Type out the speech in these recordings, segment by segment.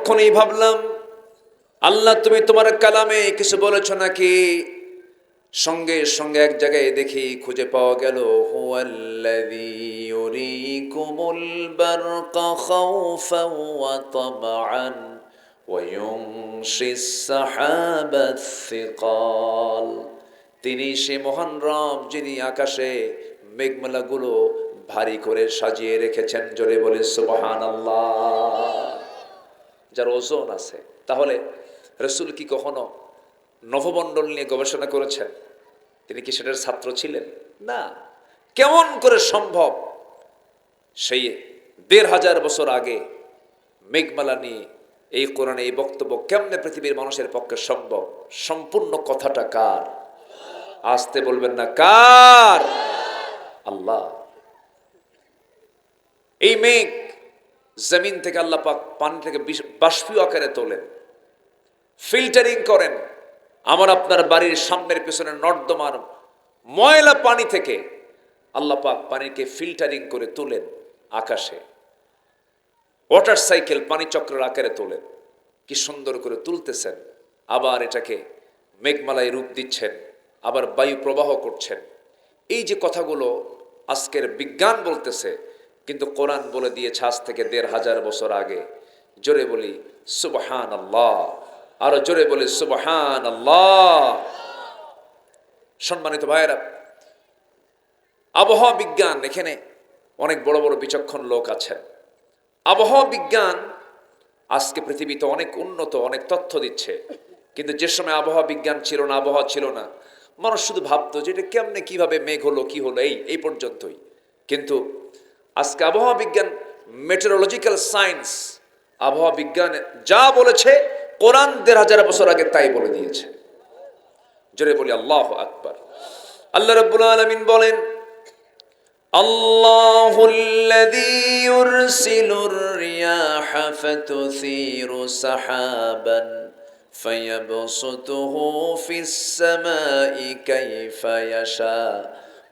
তখনই ভাবলাম, আল্লাহ তুমি তোমার কালামে কিছু বলেছ নাকি? সঙ্গে সঙ্গে এক জায়গায় দেখি খুঁজে পাওয়া গেল, হুয়াল্লাযী ইউরীকুমুল বারকা খাওফান ওয়া তামআন ওয়া ইউনশিস সাহাবাস সিকাল। তিনি সে মহান রব যিনি আকাশে মেঘমালাগুলো ভারী করে সাজিয়ে রেখেছেন। জোরে বলে সুবহানাল্লাহ। যার ওজন আছে। তাহলে রাসূল কি কখনো নভমণ্ডল নিয়ে গবেষণা করেছেন? তিনি কি সেটার ছাত্র ছিলেন? না। কেমন করে সম্ভব সেই ১৫০০ বছর আগে মেঘমালা নিয়ে এই কোরআনে এই বক্তব্য কেমনে পৃথিবীর মানুষের পক্ষে সম্ভব? সম্পূর্ণ কথাটা কার? আসতে বলবেন না, কার? আল্লাহ। এই মেঘ জমিন থেকে আল্লাহ পাক পানি থেকে বাষ্পীয় আকারে তোলেন, ফিল্টারিং করেন। আমার আপনার বাড়ির সামনের পেছনে নর্দমার ময়লা পানি থেকে আল্লাহ পাক পানিকে ফিল্টারিং করে তোলেন আকাশে। ওয়াটার সাইকেল পানি চক্রের আকারে তোলেন, কি সুন্দর করে তুলতেছেন। আবার এটাকে মেঘমালায় রূপ দিচ্ছেন, আবার বায়ু প্রবাহ করছেন। এই যে কথাগুলো আজকের বিজ্ঞান বলতেছে, কিন্তু কোরআন বলে দিয়েছে আজ থেকে ১৫০০ বছর আগে। জোরে বলি সুবহানাল্লাহ, আরো জোরে বলি সুবহানাল্লাহ। সম্মানিত ভাইয়েরা, আবহাওয়া বিজ্ঞান, এখানে অনেক বড় বড় বিচক্ষণ লোক আছেন। আবহাওয়া বিজ্ঞান আজকে পৃথিবীতে অনেক উন্নত, অনেক তথ্য দিচ্ছে। কিন্তু যে সময় আবহাওয়া বিজ্ঞান ছিল না, আবহাওয়া ছিল না, মানুষ শুধু ভাবতো যে এটা কেমনে, কিভাবে মেঘ হলো, কি হলো, এই পর্যন্তই। কিন্তু আজকে আবহাওয়া বিজ্ঞান, মেটেরোলজিক্যাল সায়েন্স, আবহাওয়া বিজ্ঞান যা বলেছে কোরআন ১৫০০ বছর আগে তাই বলে দিয়েছে। জোরে বলি আল্লাহু আকবার। আল্লাহ রাব্বুল আলামিন বলেন, আল্লাহুল্লাযী ইউরসিলুর রিয়াহা ফাতুসীরু সাহাবান ফায়াবসুতুহু ফিস সামাই কাইফা ইয়াশা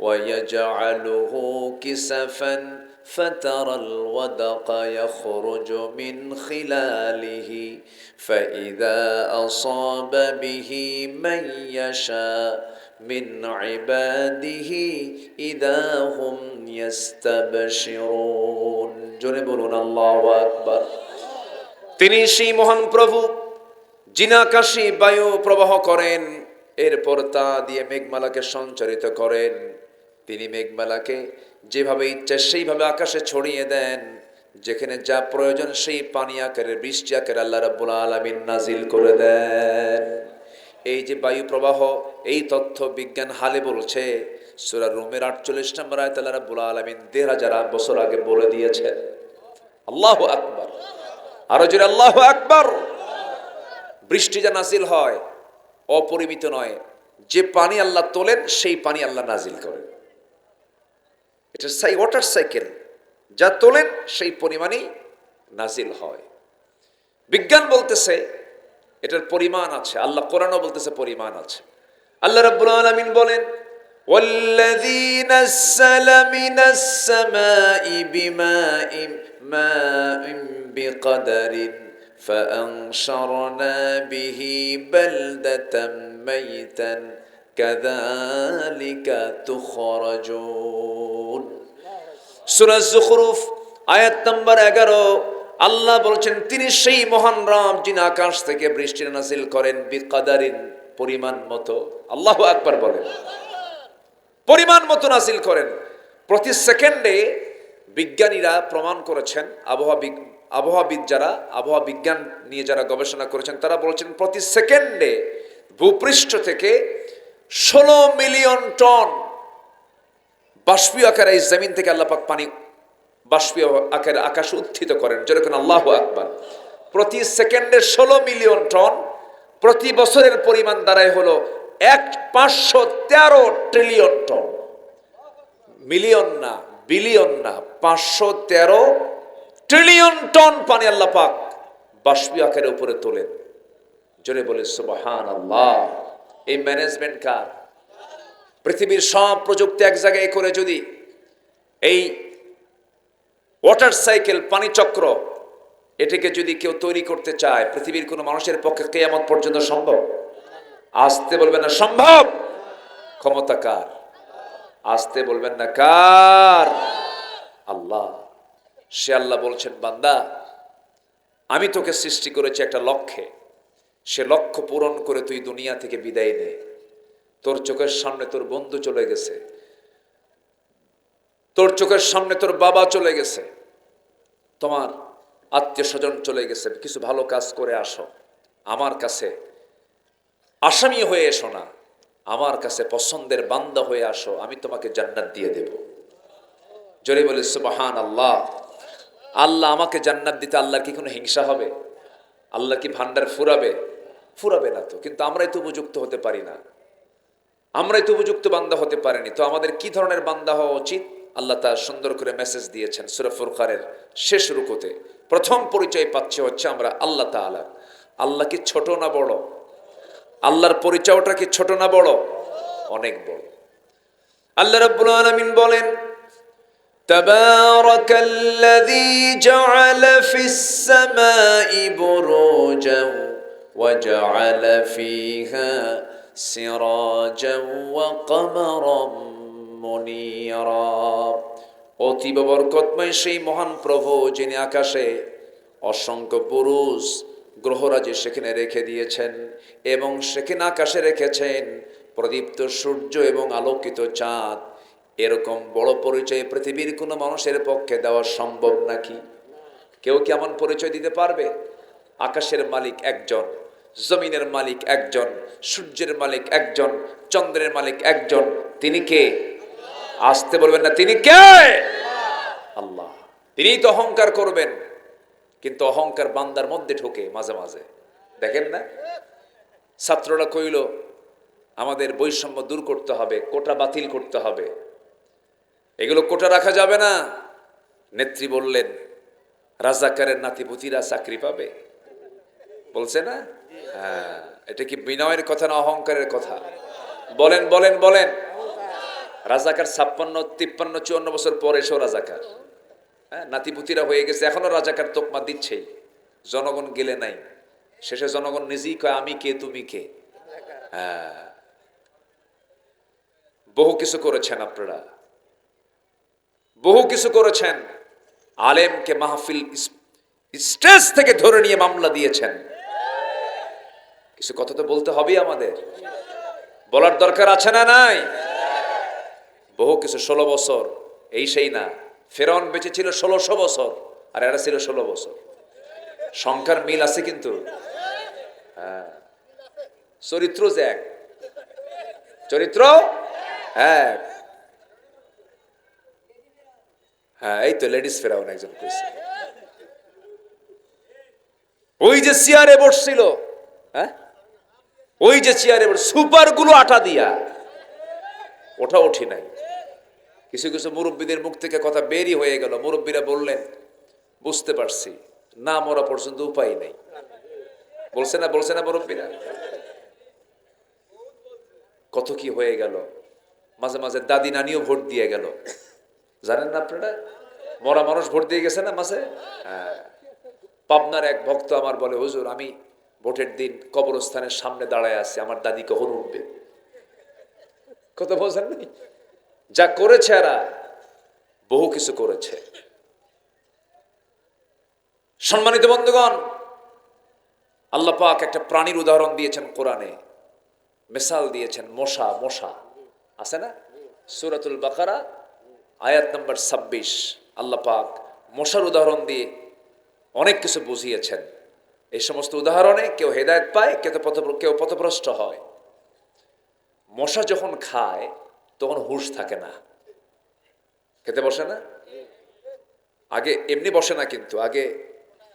ওয়া ইয়াজআলুহু কিসাফান ফাতারাল ওয়াদাকা ইয়াখরুজু মিন খিলালিহি ফাইযা আসাবা বিহি মান ইয়াশা মিন ইবাদিহি ইযা হুম ইস্তাবশিরুন। জোরে বলুন আল্লাহু আকবার। তিনি সেই মহান প্রভু যিনি আকাশে বায়ু প্রবাহ করেন, এরপর তা দিয়ে মেঘমালাকে সঞ্চারিত করেন। তিনি মেঘমালাকে যেভাবে ইচ্ছা সেইভাবে আকাশে ছড়িয়ে দেন। যেখানে যা প্রয়োজন সেই পানি আকারে, বৃষ্টি আকারে আল্লাহ রাব্বুল আলামিন নাজিল করে দেন। এই যে বায়ু প্রবাহ, এই তথ্য বিজ্ঞান হালে বলছে। সূরা রুমের ৪৮ নম্বর আয়াতে আল্লাহ রাব্বুল আলামিন ১৫০০ বছর আগে বলে দিয়েছেন। আল্লাহু আকবার, আরো জোরে আল্লাহু আকবার। বৃষ্টি যা নাজিল হয় অপরিমিত নয়, যে পানি আল্লাহ তোলেন সেই পানি আল্লাহ নাজিল করেন। এটা ওয়াটার সাইকেল, যা তোলেন সেই পরিমাণই নাজিল হয়। বিজ্ঞান বলতেছে এটার পরিমাণ আছে, আল্লাহ কোরআনও বলতেছে পরিমাণ আছে। আল্লাহ রাব্বুল আলামিন বলেন, ওয়াল্লাযী নাযালা মিনাস সামাই বিমাইন বিকদারিন ফাআনশারনা বিহি বালদাতাম মাইতান কাযালিকা তুখরাজুন। সূরা যুখরুফ আয়াত নম্বর ১১। আল্লাহ বলছেন তিনি সেই মহান রব যিনি আকাশ থেকে বৃষ্টি নাজিল করেন বিকদারিন, পরিমাণ মতো। আল্লাহু আকবার বলেন, পরিমাণ মতো নাজিল করেন। প্রতি সেকেন্ডে বিজ্ঞানীরা প্রমাণ করেছেন, আবহাওয়াবিদ যারা আবহাওয়া বিজ্ঞান নিয়ে যারা গবেষণা করেছেন তারা বলছেন প্রতি সেকেন্ডে ভূপৃষ্ঠ থেকে ১৬ মিলিয়ন টন বাষ্পীয় আকারে এই জমিন থেকে আল্লাহ পাক পানি বাষ্পীয় আকারে আকাশে উত্থিত করেন। যেরকম আল্লাহু আকবার। প্রতি সেকেন্ডে ১৬ মিলিয়ন টন, প্রতি বছরের পরিমাণ দাঁড়ায় হলো ৫১৩ ট্রিলিয়ন টন। মিলিয়ন না, বিলিয়ন না, ৫১৩ ট্রিলিয়ন টন পানি আল্লাহ পাক বাষ্পীয় আকারে উপরে তোলেন। জোরে বলে সুবহানাল্লাহ। এই ম্যানেজমেন্ট কার? পৃথিবীর সব প্রযুক্তি এক জায়গায় করে যদি এই ওয়াটার সাইকেল, পানি চক্র এটাকে যদি কেউ তৈরি করতে চায়, পৃথিবীর কোনো মানুষের পক্ষে কিয়ামত পর্যন্ত সম্ভব? আসতে বলবেন না সম্ভব? ক্ষমতা কার? আসতে বলবেন না কার? আল্লাহ। সে আল্লাহ বলছেন, বান্দা আমি তোকে সৃষ্টি করেছি একটা লক্ষ্যে, সে লক্ষ্য পূরণ করে তুই দুনিয়া থেকে বিদায় নে। তোর চোখের সামনে তোর বন্ধু চলে গেছে, তোর চোখের সামনে তোর বাবা চলে গেছে, তোমার আত্মীয় স্বজন চলে গেছে, কিছু ভালো কাজ করে আসো, আমার কাছে আসামি হয়ে এসো না, আমার কাছে পছন্দের বান্দা হয়ে আসো, আমি তোমাকে জান্নাত দিয়ে দেব। জোরে বলে সুবহান আল্লাহ। আল্লাহ আমাকে জান্নাত দিতে আল্লাহর কি কোনো হিংসা হবে? আল্লাহ কি ভান্ডার ফুরাবে? ফুরাবে না তো। কিন্তু আমরাই তো উপযুক্ত হতে পারি না, আমরাই তো উপযুক্ত বান্দা হতে পারিনি। তো আমাদের কি ধরনের বান্দা হওয়া উচিত? আল্লাহ তা সুন্দর করে মেসেজ দিয়েছেন সূরা ফুরকানের শেষ রুকুতে। প্রথম পরিচয় পাচ্ছে হচ্ছে আমরা আল্লাহ তাআলা। আল্লাহ কি ছোট না বড়? আল্লাহর পরিচয়টা কি ছোট না বড়? অনেক বড়। আল্লাহ রাব্বুল আলামিন বলেন, তাবারাকাল্লাযী জাআলা ফিস সামাই বুরুজান ওয়া জাআলা ফীহা সিরাজান ওয়া কমারাম মুনীরা। অতীব বরকতময় সেই মহান প্রভু, যিনি আকাশে অসংখ্য বুরুজ গ্রহরাজি সেখানে রেখে দিয়েছেন এবং সেখানে আকাশে রেখেছেন প্রদীপ্ত সূর্য এবং আলোকিত চাঁদ। এরকম বড় পরিচয় পৃথিবীর কোনো মানুষের পক্ষে দেওয়া সম্ভব নাকি? কেউ কি এমন পরিচয় দিতে পারবে? আকাশের মালিক একজন, জমিনের মালিক একজন, সূর্যের মালিক একজন, চন্দ্রের মালিক একজন। তিনি কে? আসতে বলবেন না তিনি কে? আল্লাহ। তিনিই তো অহংকার করবেন, কিন্তু অহংকার বান্দার মধ্যে ঢোকে মাঝে মাঝে। দেখেন না, ছাত্ররা কইল আমাদের বৈষম্য দূর করতে হবে, কোটা বাতিল করতে হবে, এগুলো কোটা রাখা যাবে না। নেত্রী বললেন রাজাকারের নাতিপুতিরা চাকরি পাবে, বলছে না? হ্যাঁ, এটা কি বিনয়ের কথা না অহংকারের কথা? বলেন বলেন বলেন। রাজাকার 56, 53, 54 বছর পরে এসেও রাজাকার। হ্যাঁ, নাতিপুতিরা হয়ে গেছে, এখনো রাজাকার তোকমা দিচ্ছেই। জনগণ গেলে নাই, শেষে জনগণ নিজেই কয় আমি কে তুমি কে। হ্যাঁ, বহু কিছু করেছেন আপনারা, বহু কিছু করেছেন। আলেমকে মাহফিল স্টেজ থেকে ধরে নিয়ে মামলা দিয়েছেন। কিছু কথা তো বলতে হবে আমাদের, বলার দরকার আছে না নাই? বহু কিছু। 16 বছর এই সেই না, ফেরাউন বেঁচে ছিল 1600 বছর আর এরা ছিল 16 বছর। সংখ্যার মিল আছে কিন্তু। হ্যাঁ, চরিত্র যে এক, চরিত্র এক। হ্যাঁ, এই তো লেডিস ফেরাউন একজন কইছে। ওই যে চেয়ারে বসছিল, হ্যাঁ ওই যে চেয়ারে সুপার গুলো আটা দিয়া, ওটা উঠি নাই। কিছু কিছু মুরব্বীদের মুখ থেকে কথা বেরই হয়ে গেল। মুরব্বীরা বললেন বুঝতে পারছি, না মরা পর্যন্ত উপায় নেই। বলছে না, বলছে না মুরব্বীরা? কত কি হয়ে গেল। মাঝে মাঝে দাদি নানিও ভোট দিয়ে গেল, জানেন না আপনারা? মরা মানুষ ভোট দিয়ে গেছে না মাঝে। হ্যাঁ, পাবনার এক ভক্ত আমার বলে, হুজুর আমি ভোটের দিন কবরস্থানের সামনে দাঁড়ায় আছি, আমার দাদি কখন উঠবে। কথা বোঝেন নাই? যা করেছে এরা, বহু কিছু করেছে। সম্মানিত বন্ধুগণ, আল্লাহ পাক একটা প্রাণীর উদাহরণ দিয়েছেন কোরআনে, মিসাল দিয়েছেন মশা। মশা আছে না? সূরাতুল বাকারা আয়াত নম্বর 26। আল্লাহ পাক মশার উদাহরণ দিয়ে অনেক কিছু বুঝিয়েছেন। এই সমস্ত উদাহরণে কেউ হেদায়েত পায়, কেউ পথভ্রষ্ট হয়। মশা যখন খায় তখন হুঁশ থাকে না, খেতে বসে না। আগে এমনি বসে না, কিন্তু আগে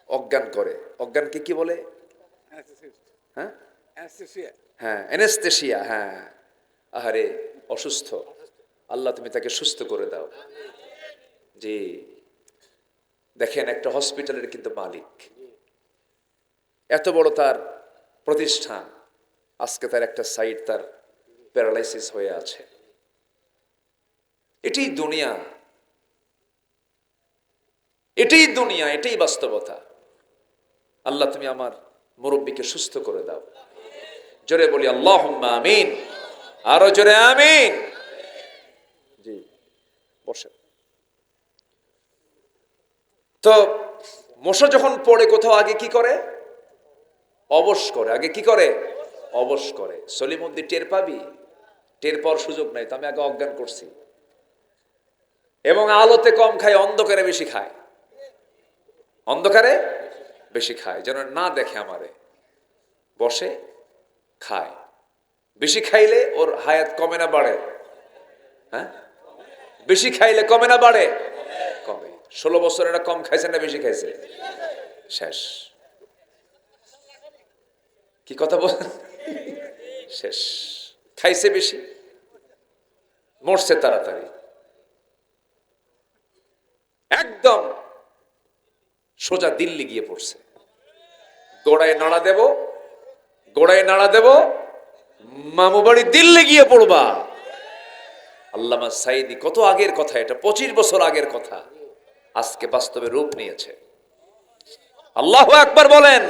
অজ্ঞান করে। অজ্ঞানকে কি বলে? হ্যাঁ হ্যাঁ, অ্যানেস্থেসিয়া। হ্যাঁ, আহারে অসুস্থ, আল্লাহ তুমি তাকে সুস্থ করে দাও। জি, দেখেন একটা হসপিটালের কিন্তু মালিক, এত বড় তার প্রতিষ্ঠান, আজকে তার একটা সাইড তার প্যারালাইসিস হয়ে আছে। এটাই দুনিয়া, এটাই দুনিয়া, এটাই বাস্তবতা। আল্লাহ তুমি আমার মুরব্বীকে সুস্থ করে দাও। জোরে বলি আল্লাহুম্মা আমিন, আরো জোরে আমিন। জি, বসেন। তো মশা যখন পড়ে কোথাও আগে কি করে? অবশ করে। আগে কি করে? অবশ করে। সলিমুদ্দিন টের পাবি? টের পাওয়ার সুযোগ নাই, তো আমি আগে অজ্ঞান করছি। এবং আলোতে কম খায়, অন্ধকারে বেশি খায়। অন্ধকারে বেশি খায় যেন না দেখে আমারে। বসে খায়। বেশি খাইলে ওর হায়াত কমে না বাড়ে? হ্যাঁ, বেশি খাইলে কমে না বাড়ে? কমে। 16 বছর এটা কম খাইছে না বেশি খাইছে? শেষ। কি কথা বল? শেষ। খাইছে বেশি, মরছে তাড়াতাড়ি। একদম সোজা দিল্লি গিয়ে পড়ছে। গোড়ায় নাড়া দেব, গোড়ায় নাড়া দেব, মামু বাড়ি দিল্লি গিয়ে পড়বা। আল্লামা সাইদি, কত আগের কথা এটা, 25 বছর আগের কথা, আজকে বাস্তবে রূপ নিয়েছে। আল্লাহু আকবার বলেন।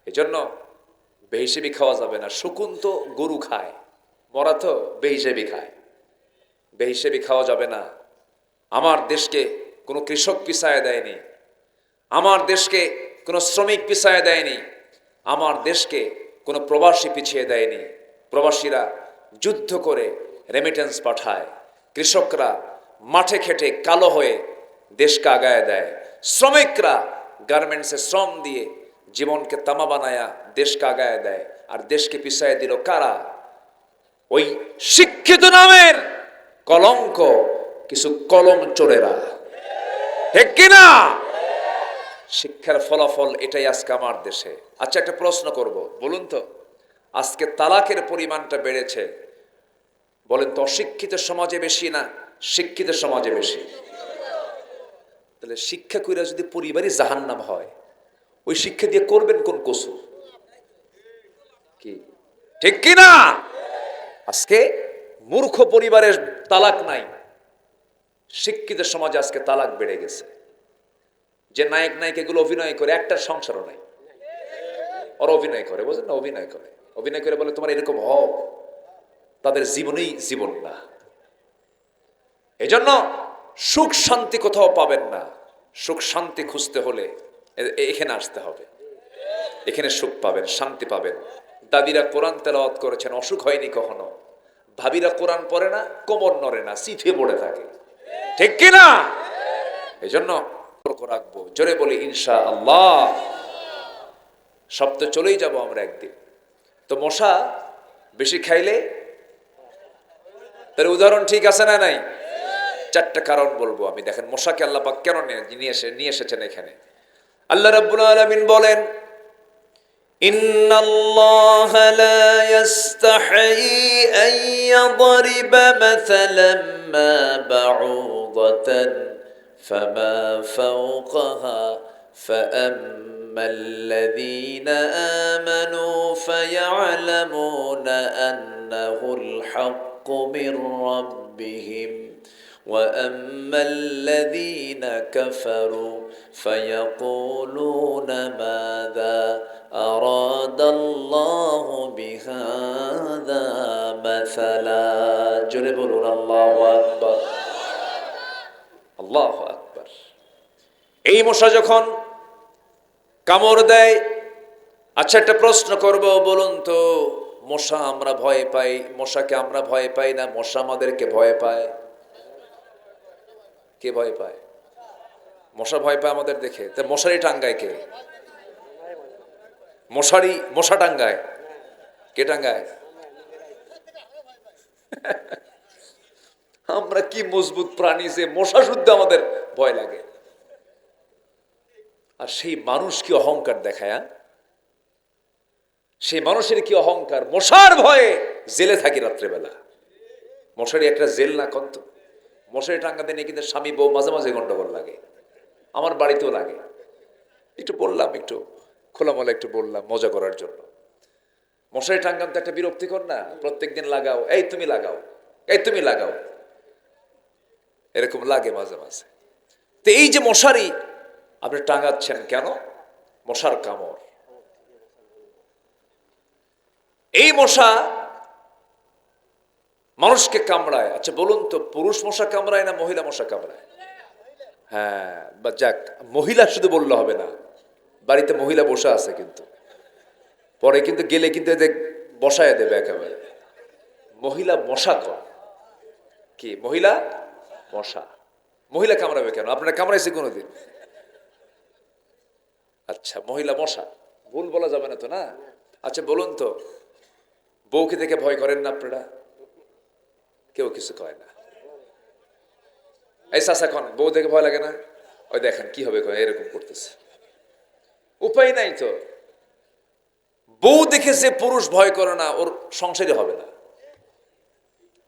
এজন্য বেহিসেবি খাওয়া যাবে না। শকুন তো গরু খায়, মরা তো বেহিসেবি খায়। বেহিসেবি খাওয়া যাবে না। আমার দেশকে কোনো কৃষক পিছায় দেয়নি, আমার দেশকে কোনো শ্রমিক পিছায় দেয়নি, আমার দেশকে কোনো প্রবাসী পিছিয়ে দেয়নি। প্রবাসীরা যুদ্ধ করে রেমিটেন্স পাঠায়, কৃষকরা মাঠে খেটে কালো হয়ে দেশকে আগায় দেয়, শ্রমিকরা গার্মেন্টসে শ্রম দিয়ে জীবনকে তামা বানায়া দেশকে আগায় দেয়। আর দেশকে পিছায় দিল কারা? ওই শিক্ষিত নামের কলঙ্ক কিছু কলম চোরেরা। ঠিক কিনা? শিক্ষার ফলাফল এটাই আজকে আমার দেশে। আচ্ছা, একটা প্রশ্ন করব, বলুন তো, আজকে তালাকের পরিমাণটা বেড়েছে, বলেন তো অশিক্ষিত সমাজে বেশি না শিক্ষিত সমাজে বেশি? তাহলে শিক্ষা কইরা যদি পরিবারই জাহান্নাম হয়, ওই শিক্ষা দিয়ে করবেন কোন কসু? কি ঠিক কিনা? আজকে মূর্খ পরিবারের তালাক নাই, শিক্ষিত সমাজে আজকে তালাক বেড়ে গেছে। যে নায়ক নায়িকাগুলো অভিনয় করে, একটার সংসারও নাই, ওরা অভিনয় করে, বুঝলেন না? অভিনয় করে, অভিনয় করে বলে তোমার এরকম হও, তাদের জীবনেই জীবন না। এজন্য সুখ শান্তি কোথাও পাবেন না। সুখ শান্তি খুঁজতে হলে এখানে আসতে হবে, এখানে সুখ পাবেন, শান্তি পাবেন। দাদিরা কোরআন তেলাওয়াত করেছেন, অসুখ হয়নি কখনো। ভাবিরা কোরআন পড়ে না, কোমর নড়ে না, সিফে পড়ে থাকে। ঠিক কিনা? এই জন্য রাখবো, জোরে বলি ইনশাআল্লাহ। সব তো চলেই যাব আমরা একদিন। তো মশা বেশি খাইলে, তার উদাহরণ ঠিক আছে না নাই? 4টা কারণ বলবো আমি। দেখেন মশাকে আল্লাহ পাক কেন নিয়ে এসেছেন এখানে। আল্লাহ রাব্বুল আলামিন বলেন, ইন্নাল্লাহা লা ইস্তাহি আন ইয়াদরিবা মাসালাম মা বাউদাতান ফামা ফাওকাহা ফাআম্মাল্লাযীনা আমানু ফায়া'লামুনা আন্নাহুল হাক্কু মির রাব্বিহিম وأما الذين كفروا فيقولون ماذا أراد الله بهذا مثلا جربوا الله أكبر الله أكبر। এই মশা যখন কামড় দেয়, আচ্ছা একটা প্রশ্ন করব, বলুন তো, মশা আমরা ভয় পাই, মশাকে আমরা ভয় পাই না মশা আমাদেরকে ভয় পায়? কে ভয় পায়? মশা ভয় পায় আমাদের দেখে। তা মশারি টাঙ্গায় কে? মশা টাঙ্গায় কে? টাঙ্গায় আমরা কি মজবুত প্রাণী যে মশা শুদ্ধ আমাদের ভয় লাগে। আর সেই মানুষ কি অহংকার দেখায়? সেই মানুষের কি অহংকার, মশার ভয়ে জেলে থাকি রাত্রেবেলা। মশারি একটা জেল না কন্ত? মশারি টাঙ্গাতে নিয়ে কিন্তু স্বামী বউ মাঝে মাঝে গন্ডগোল লাগে, আমার বাড়িতেও লাগে। একটু বললাম, একটু খোলামেলা একটু বললাম মজা করার জন্য। মশারি টাঙ্গান তো একটা বিরক্তিকর না? প্রত্যেকদিন লাগাও, এই তুমি লাগাও, এই তুমি লাগাও, এরকম লাগে মাঝে মাঝে। তো এই যে মশারি আপনি টাঙ্গাচ্ছেন কেন? মশার কামড়। এই মশা মানুষকে কামড়ায়। আচ্ছা বলুন তো, পুরুষ মশা কামড়ায় না মহিলা মশা কামড়ায়? হ্যাঁ, বা যাক, মহিলা শুধু বললে হবে না, বাড়িতে মহিলা বসে আছে কিন্তু, পরে কিন্তু গেলে কিন্তু এদের বসায় দেবে একেবারে। মহিলা মশা কম, কি মহিলা মশা? মহিলা কামড়াবে কেন? আপনারা কামড়াইছে কোনোদিন? আচ্ছা, মহিলা মশা ভুল বলা যাবে না তো, না? আচ্ছা বলুন তো, বউকে দেখে ভয় করেন না আপনারা? কেউ কিছু কয় না। এই চাচা খন বউ দেখে ভয় লাগে না? ওই দেখেন কি হবে, এরকম করতেছে। উপায় নাই তো, বউ দেখে যে পুরুষ ভয় করে না, ওর সংসারই হবে না।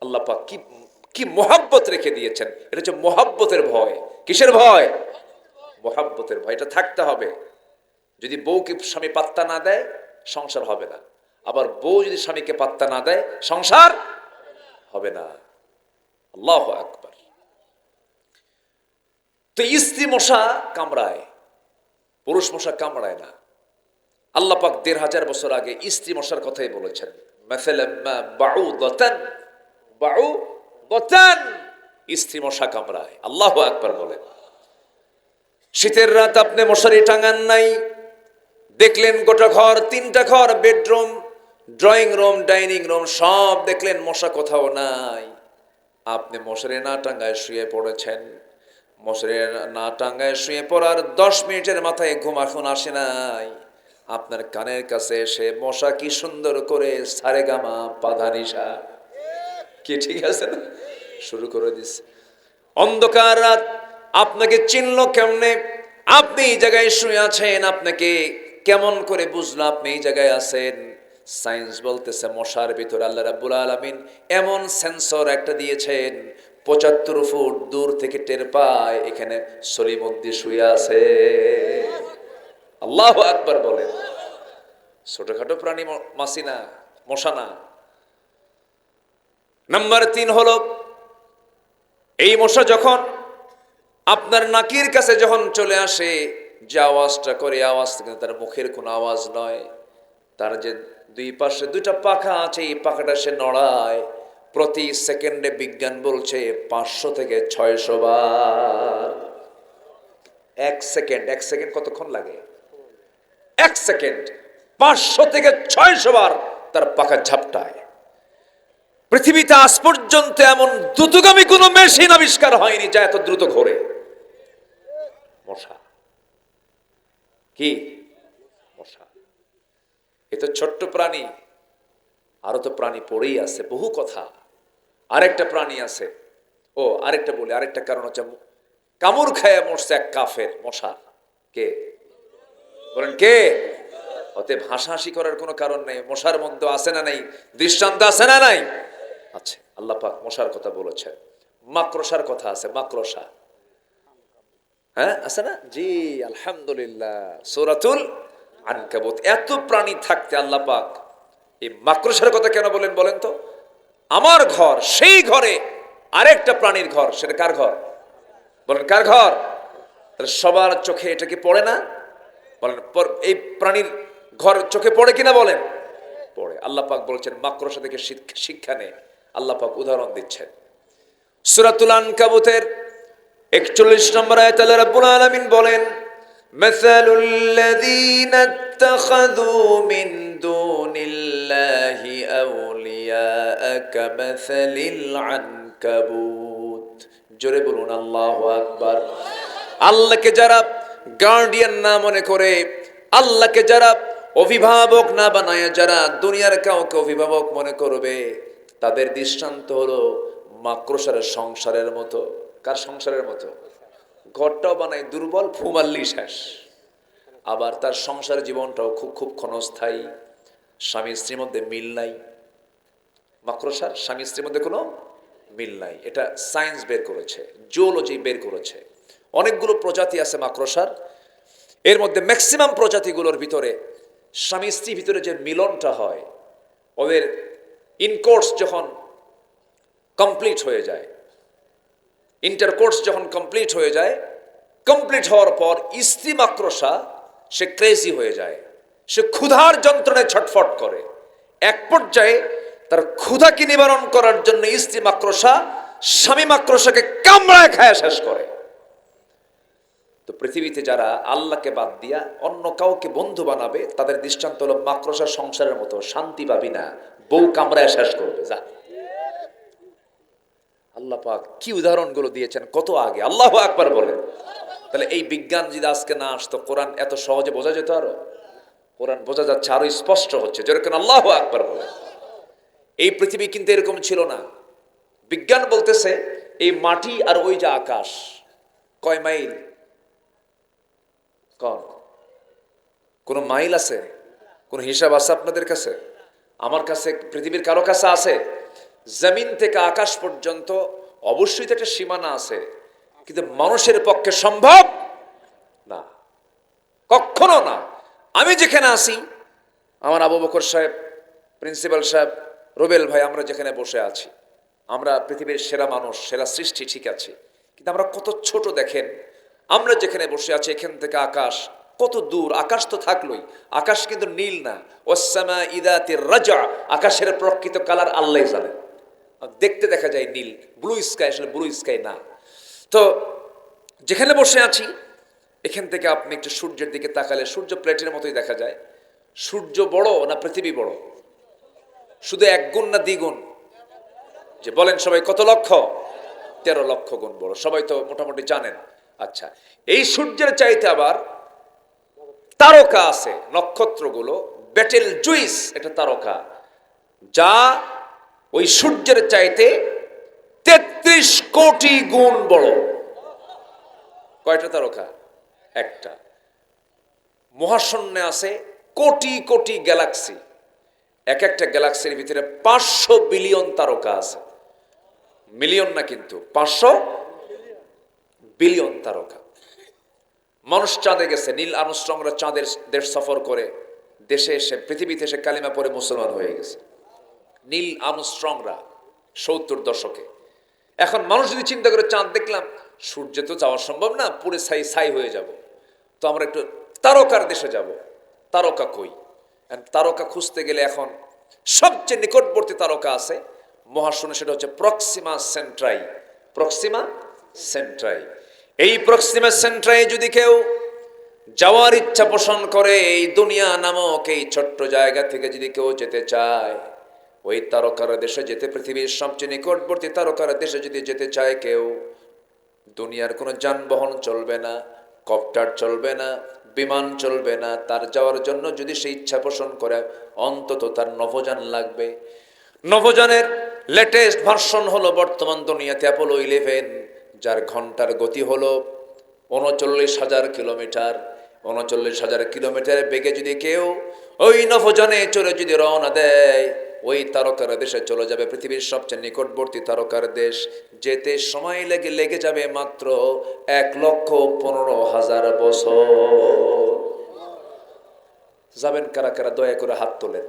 আল্লাহ পাক কি কি মোহাব্বত রেখে দিয়েছেন। এটা হচ্ছে মোহাব্বতের ভয়। কিসের ভয়? মোহাব্বতের ভয়। এটা থাকতে হবে। যদি বউকে স্বামী পাত্তা না দেয়, সংসার হবে না। আবার বউ যদি স্বামীকে পাত্তা না দেয়, সংসার হবে না। আল্লাহু আকবার। তো স্ত্রী মশা কামড়ায়, পুরুষ মশা কামড়ায় না। আল্লাহ পাক ১৫০০ বছর আগে স্ত্রী মশার কথাই বলেছেন। মাসালাম্মা বাউদাতান বাউদাতান, স্ত্রী মশা কামড়ায়। আল্লাহু আকবার বলেন। শীতের রাত আপনি মশারি টাঙান নাই, দেখলেন গোটা ঘর, ৩টা ঘর, bedroom, drawing room, dining room সব দেখলেন, মশা কোথাও নাই। আপনি মশারি না টাঙ্গায় শুয়ে পড়েছেন। মশারি না টাঙ্গায় শুয়ে পড়ার ১০ মিনিটের মাথায় ঘুম এখন আসে নাই। আপনার কানের কাছে এসে মশা কি সুন্দর করে সারেগামা পাধানিসা, কি ঠিক আছে না, শুরু করে দিচ্ছে। অন্ধকার রাত, আপনাকে চিনল কেমনে? আপনি এই জায়গায় শুয়ে আছেন, আপনাকে কেমন করে বুঝলো আপনি এই জায়গায় আছেন? সায়েন্স বলতেছে মশার ভিতরে আল্লাহ রাব্বুল আলামিন এমন সেন্সর একটা দিয়েছেন, ৭৫ ফুট দূর থেকে টের পায় এখানে সলিমুদ্দি শুয়ে আছে। আল্লাহু আকবার বলেন। ছোটখাটো প্রাণী মাছি না, মশা না। নাম্বার ৩ হলো, এই মশা যখন আপনার নাকের কাছে যখন চলে আসে, যে আওয়াজটা করে, আওয়াজটা কিন্তু তার মুখের কোনো আওয়াজ নয়। তার যে দুই পাশে ২টা পাখা আছে, এই পাখাটা সে নড়ায়। প্রতি সেকেন্ডে বিজ্ঞান বলছে ৫০০ থেকে ৬০০ বার। এক সেকেন্ড কতক্ষণ লাগে? ১ সেকেন্ড ৫০০ থেকে ৬০০ বার তার পাখা ঝাপটায়। পৃথিবীতে আজ পর্যন্ত এমন দ্রুতগামী কোন মেশিন আবিষ্কার হয়নি যা এত দ্রুত ঘোরে। মশা কি? মশা। এ তো ছোট্ট প্রাণী, আরো তো প্রাণী পড়েই আছে, বহু কথা। আরেকটা প্রাণী আছে। ও আরেকটা বলি, আরেকটা কারণ হচ্ছে কামড় খায় মরছে এক কাফের মশা। কে বলেন? কে? অতএব হাসাহাসি করার কোনো কারণ নেই। মশার মধ্যে আছে না নাই? দৃষ্টান্ত আছে না নাই? আছে। আল্লাহ পাক মশার কথা বলেছেন। মাকড়সার কথা আছে, মাকড়সা। হ্যাঁ আছে না? জি আলহামদুলিল্লাহ, সূরাতুল আনকাবুত। এত প্রাণী থাকতে আল্লাহ পাক এই মাকড়সার কথা কেন বলেন বলেন তো? আমার ঘর, সেই ঘরে আরেকটা প্রাণীর ঘর, সেটা কার ঘর? বলেন কার ঘর? তাহলে সবার চোখে এটা কি পড়ে না? বলেন এই প্রাণীর ঘর চোখে পড়ে কিনা বলেন? পড়ে। আল্লাহ পাক বলছেন মাকড়সা থেকে শিক্ষা নে। আল্লাহ পাক উদাহরণ দিচ্ছেন সূরাতুল আনকাবুতের ৪১ নম্বর আয়াতে আল্লাহ রাব্বুল আলামিন বলেন, মাসালুল লাযীনা ইত্তাখাযু মিন দুনিল্লাহি আউলিয়া কামাসালিল আনকাবুত। জোরে বলুন আল্লাহু আকবার। আল্লাহকে যারা গার্ডিয়ান না মনে করে, আল্লাহকে যারা অভিভাবক না বানায়, যারা দুনিয়ার কাউকে অভিভাবক মনে করবে, তাদের দৃষ্টান্ত হলো মাকড়সার সংসারের মতো। কার সংসারের মতো? ঘরটাও বানায় দুর্বল, ফুমাল্লি শেষ। আবার তার সংসার জীবনটাও খুব খুব ক্ষণস্থায়ী। স্বামী স্ত্রীর মধ্যে মিল নাই। মাকড়সার স্বামী স্ত্রীর মধ্যে কোনো মিল নাই। এটা সায়েন্স বের করেছে, জিওলজি বের করেছে। অনেকগুলো প্রজাতি আছে মাকড়সার। এর মধ্যে ম্যাক্সিমাম প্রজাতিগুলোর ভিতরে স্বামী স্ত্রীর ভিতরে যে মিলনটা হয়, ওদের ইনকোর্স যখন কমপ্লিট হয়ে যায়, ইন্টারকোর্স যখন কমপ্লিট হয়ে যায়, কমপ্লিট হওয়ার পর স্ত্রী মাকড়সা সে ক্রেজি হয়ে যায়, সে ক্ষুধার যন্ত্রণায় ছটফট করে। এক পর্যায়ে তার ক্ষুধাকে নিবারণ করার জন্য স্ত্রী মাকড়সা স্বামী মাকড়সাকে কামড়ায় খায় শেষ করে। তো পৃথিবীতে যারা আল্লাহকে বাদ দিয়া অন্য কাউকে বন্ধু বানাবে, তাদের দৃষ্টান্ত হলো মাকড়সা সংসারের মতো, শান্তি পাবি না, বউ কামড়ায় শেষ করবে। যা, আল্লাহ পাক কি উদাহরণগুলো দিয়েছেন কত আগে। আল্লাহু আকবার বলেন। তাহলে এই বিজ্ঞান যদি আজকে না আসতো, কোরআন এত সহজে বোঝা যেত? আরো কোরআন বোঝা যাচ্ছে, আরো স্পষ্ট হচ্ছে। যেরকম আল্লাহু আকবার বলেন। এই পৃথিবী কিন্তু এরকম ছিল না। বিজ্ঞান বলতেছে এই মাটি আর ওই যে আকাশ কয় মাইল? কোন মাইল আছে? কোন হিসাব আছে আপনাদের কাছে? আমার কাছে, পৃথিবীর কারো কাছে আছে? জমিন থেকে আকাশ পর্যন্ত অবশ্যই তো একটা সীমানা আছে, কিন্তু মানুষের পক্ষে সম্ভব না, কখনো না। আমি যেখানে আছি, আমার আবু বকর সাহেব, প্রিন্সিপাল সাহেব, রুবেল ভাই, আমরা যেখানে বসে আছি, আমরা পৃথিবীর সেরা মানুষ, সেরা সৃষ্টি, ঠিক আছে, কিন্তু আমরা কত ছোট দেখেন। আমরা যেখানে বসে আছি এখান থেকে আকাশ কত দূর। আকাশ তো থাকলোই, আকাশ কিন্তু নীল না। ওয়াসসামা ইদাতির রাজা, আকাশের প্রকৃত কালার আল্লাহই জানে। দেখতে দেখা যায় নীল, ব্লু স্কাই, আসলে ব্লু স্কাই না। তো যেখানে বসে আছি এখান থেকে আপনি একটু সূর্যের দিকে তাকালে সূর্য প্লেটের মতোই দেখা যায়। সূর্য বড় না পৃথিবী বড়? শুধু এক গুণ না দ্বিগুণ? যে বলেন সবাই, কত লক্ষ? 13 লক্ষ গুণ বড়। সবাই তো মোটামুটি জানেন। আচ্ছা, এই সূর্যের চাইতে আবার তারকা আছে, নক্ষত্রগুলো। বেটেল জুইস একটা তারকা, যা ওই সূর্যের চাইতে 33 কোটি গুণ বড়। কয়টা তারকা? একটা। মহাশূন্যে আছে কোটি কোটি গ্যালাক্সি। এক একটা গ্যালাক্সির ভিতরে 500 বিলিয়ন তারকা আছে। মিলিয়ন না কিন্তু, 500 বিলিয়ন তারকা। মানুষ চাঁদে গেছে, নীল আর্মস্ট্রংরা চাঁদের দেশ সফর করে দেশে এসে, পৃথিবীতে এসে কালিমা পড়ে মুসলমান হয়ে গেছে। নীল আর্মস্ট্রংরা 70 দশকে। এখন মানুষ যদি চিন্তা করে, চাঁদ দেখলাম, সূর্যে তো যাওয়া সম্ভব না, পুরো ছাই ছাই হয়ে যাব, তো আমরা একটু তারকার দেশে যাব। তারকা কই? তারকা খুঁজতে গেলে এখন সবচেয়ে নিকটবর্তী তারকা আছে মহাশূন্যে, সেটা হচ্ছে প্রক্সিমা সেন্ট্রাই। প্রক্সিমা সেন্ট্রাই। এই প্রক্সিমা সেন্ট্রাই যদি কেউ যাওয়ার ইচ্ছা পোষণ করে, এই দুনিয়া নামক এই ছোট্ট জায়গা থেকে যদি কেউ যেতে চায়, ওই তারকার দেশে যেতে, পৃথিবীর সবচেয়ে নিকটবর্তী তারকার দেশে যদি যেতে চায় কেউ, দুনিয়ার কোনো যানবাহন চলবে না, কপ্টার চলবে না, বিমান চলবে না। তার যাওয়ার জন্য যদি সে ইচ্ছা পোষণ করে, অন্তত তার নভোযান লাগবে। নভোযানের লেটেস্ট ভার্সন হলো বর্তমান দুনিয়াতে অ্যাপোলো 11, যার ঘন্টার গতি হলো 39,000 কিলোমিটার। 39,000 কিলোমিটার বেগে যদি কেউ ওই নভোযানে চলে যদি রওনা দেয়, ওই তারকার দেশে চলে যাবে, পৃথিবীর সবচেয়ে নিকটবর্তী তারকার দেশ। যেতে সময় লেগে যাবে মাত্র 1,15,000 বছর। যাবেন কারা কারা? দয়া করে হাত তোলেন।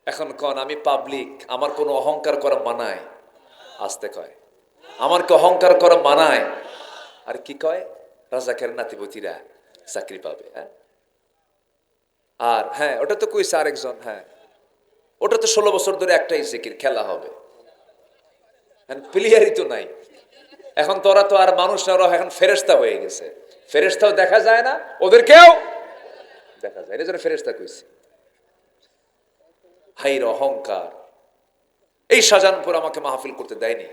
এখন কন, আমি পাবলিক, আমার কোনো অহংকার করা মানায়? আসতে কয়, আমার কি অহংকার করা মানায়? আর কি কয়? রাজাকের নাতিপতিরা চাকরি পাবে। হ্যাঁ, আর হ্যাঁ, ওটা তো কইছে আরেকজন। হ্যাঁ, ওটা তো 16 বছর ধরে একটাই জিকির, খেলা হবে। প্লেয়ারই তো নাই এখন। তোরা তো আর মানুষ না, ওরা এখন ফেরেশতা হয়ে গেছে। ফেরেশতাও দেখা যায় না, ওদেরকেও দেখা যায়। এর জন্য ফেরেশতা কইছে। হাইর অহংকার! এই শাহজাহানপুর আমাকে মাহফিল করতে দেয়নি,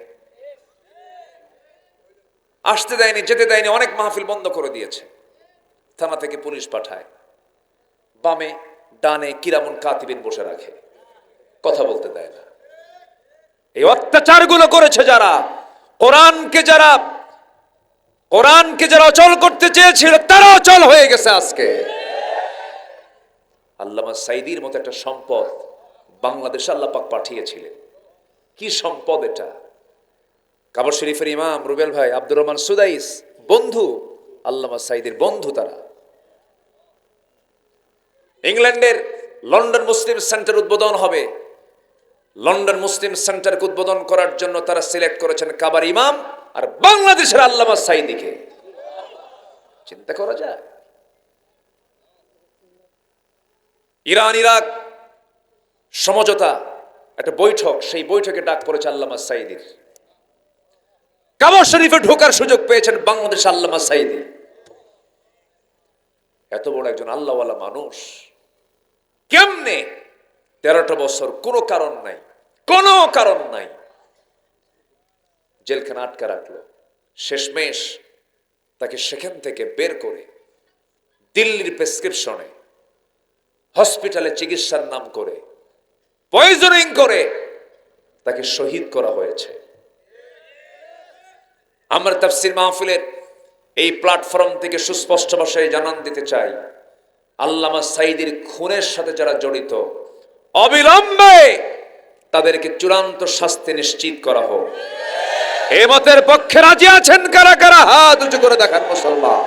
আসতে দেয়নি, যেতে দেয়নি। অনেক মাহফিল বন্ধ করে দিয়েছে, থানা থেকে পুলিশ পাঠায়, বামে ডানে কিরামুন কাতিবিন বসে রাখে, কথা বলতে দেয় না। এই অত্যাচারগুলো করেছে যারা, কোরআনকে যারা অচল করতে চেয়েছিল, তারা অচল হয়ে গেছে আজকে। আল্লামা সাইদির মতো একটা সম্পদ বাংলাদেশে আল্লাহ পাক পাঠিয়েছিলেন। কি সম্পদ এটা! কাবা শরীফের ইমাম রুবেল ভাই, আব্দুর রহমান সুদাইস বন্ধু, আল্লামা সাইদির বন্ধু তারা। ইংল্যান্ডের লন্ডন মুসলিম সেন্টার উদ্বোধন হবে। লন্ডন মুসলিম সেন্টারকে উদ্বোধন করার জন্য তারা সিলেক্ট করেছেন কাবার ইমাম আর বাংলাদেশের আল্লামা সাইদিকে। চিন্তা করা যায়? ইরান ইরাক সমঝোতা একটা বৈঠক, সেই বৈঠকে ডাক পড়েছে আল্লামা সাঈদীর। কাবা শরীফে ঢোকার সুযোগ পেয়েছেন বাংলাদেশ আল্লামা সাঈদী। এত বড় একজন আল্লাহওয়ালা মানুষ কেমনে 13টা বছর কোনো কারণ নাই, কোনো কারণ নাই জেলখানা আটকা রাখলো। শেষমেশ তাকে সেখান থেকে বের করে দিল্লির প্রেসক্রিপশনে হসপিটালে চিকিৎসার নাম করে পয়জনিং করে তাকে শহীদ করা হয়েছে। আমরা তাফসীর মাহফিলের এই প্ল্যাটফর্ম থেকে সুস্পষ্ট ভাষায় জানান দিতে চাই, আল্লামা সাঈদীর খুনের সাথে যারা জড়িত অবিলম্বে তাদেরকে চূড়ান্ত শাস্তি নিশ্চিত করা হোক। এই মতের পক্ষে রাজি আছেন কারা কারা? হাত উঁচু করে দেখান মুসলমান।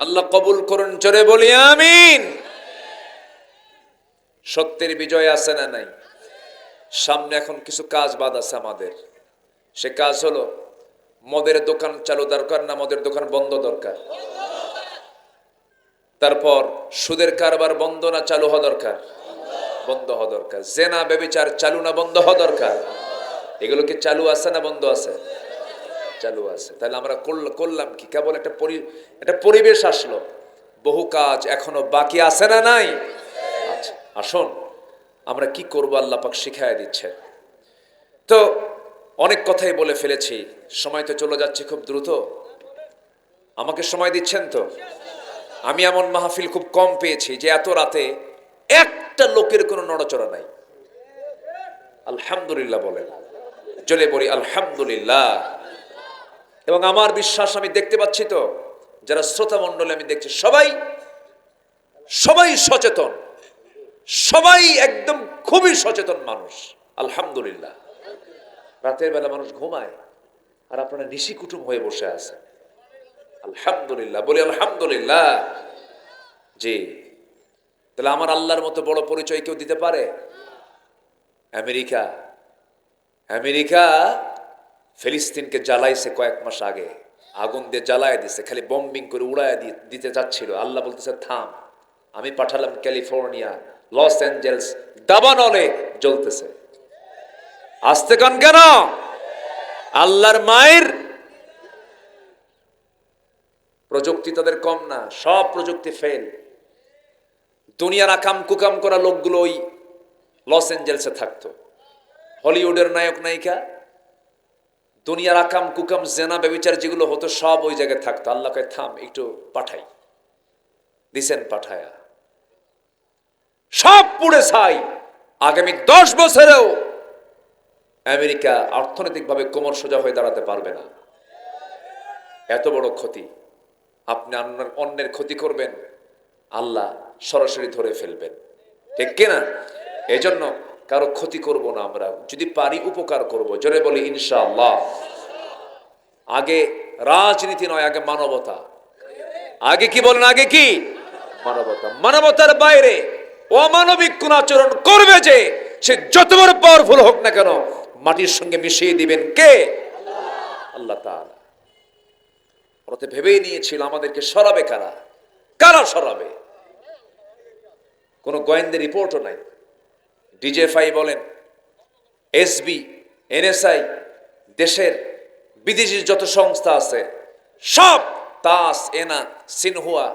আল্লাহ কবুল করুন, জোরে বলি আমিন। সত্যের বিজয় আছে না নাই? সামনে এখন কিছু কাজ বাদ আছে আমাদের। সে কাজ হলো মদের দোকান চালু দরকার না মদের দোকান বন্ধ দরকার? তারপর সুদের কারবার বন্ধ না চালু হওয়া দরকার? বন্ধ হওয়া দরকার। জেনা ব্যভিচার চালু না বন্ধ হওয়া দরকার? এগুলো কি চালু আছে না বন্ধ আছে? চালু আছে। তাহলে আমরা করলাম কি? কেবল একটা পরিবেশ আসলো, বহু কাজ এখনো বাকি আছে না নাই? আচ্ছা, আসুন আমরা কি করব আল্লাহ পাক শিখায় দিচ্ছে। তো অনেক কথাই বলে ফেলেছি, সময় তো চলে যাচ্ছে খুব দ্রুত। আমাকে সময় দিচ্ছেন তো? আমি এমন মাহফিল খুব কম পেয়েছি যে এত রাতে একটা লোকের কোনো নড়াচড়া নাই। আলহামদুলিল্লাহ বলেন, জোরে বলি আলহামদুলিল্লাহ। এবং আমার বিশ্বাস, আমি দেখতে পাচ্ছি তো যারা শ্রোতা মণ্ডলী আমি দেখছি সবাই সচেতন, সবাই একদম খুবই সচেতন মানুষ। আলহামদুলিল্লাহ। রাতের বেলা মানুষ ঘুমায় আর আপনারা নিশি কুটুম হয়ে বসে আছেন। আলহামদুলিল্লাহ, বলি আলহামদুলিল্লাহ। জি, তাহলে আমার আল্লাহর মতো বড় পরিচয় কেউ দিতে পারে? আমেরিকা ফিলিস্তিনকে জ্বালাইছে কয়েক মাস আগে, আগুন দিয়ে জ্বালায় দিছে, খালি বম্বিং করে উড়ায় দিতে যাচ্ছিল। আল্লাহ বলতেছে থাম, আমি পাঠালাম ক্যালিফোর্নিয়া, লস অ্যাঞ্জেলস, দাবানলে জ্বলতেছে। আসতে কান কেন? আল্লাহর মায়ের প্রযুক্তি তাদের কম না, সব প্রযুক্তি ফেল। দুনিয়ার আকাম কুকাম করা লোকগুলো ওই লস অ্যাঞ্জেলসে থাকতো। হলিউডের নায়ক নায়িকা, দুনিয়ার আকাম কুকাম জেনা ব্যভিচার যেগুলো হতো সব ওই জায়গায় থাকতো। আল্লাহকে থাম, একটু পাঠাই দিছেন, পাঠায়া সব পুড়ে ছাই। আগামী 10 বছরেও আমেরিকা অর্থনৈতিকভাবে কোমর সোজা হয়ে দাঁড়াতে পারবে না। এত বড় ক্ষতি। আপনি অন্যের ক্ষতি করবেন, আল্লাহ সরাসরি ধরে ফেলবেন, ঠিক কিনা? এজন্য কারো ক্ষতি করব না, আমরা যদি পারি উপকার করব। জোরে বলি ইনশাআল্লাহ। আগে রাজনীতি নয়, আগে মানবতা। আগে কি বলেন? আগে কি? মানবতা। মানবতার বাইরে অমানবিক কোন আচরণ করবে যে, সে যত বড় পাওয়ারফুল হোক না কেন, মাটির সঙ্গে মিশিয়ে দিবেন কে? আল্লাহ তাআলা। ওরা ভেবেই নিয়েছিল আমাদেরকে সরাবে কারা? কারা সরাবে? কোন গোয়েন্দা রিপোর্টও নাই। ডিজেফআই বলেন, এসবি, এনএসআই, দেশের বিদেশি যত সংস্থা আছে সব, তাস, এনা, সিনহুয়া,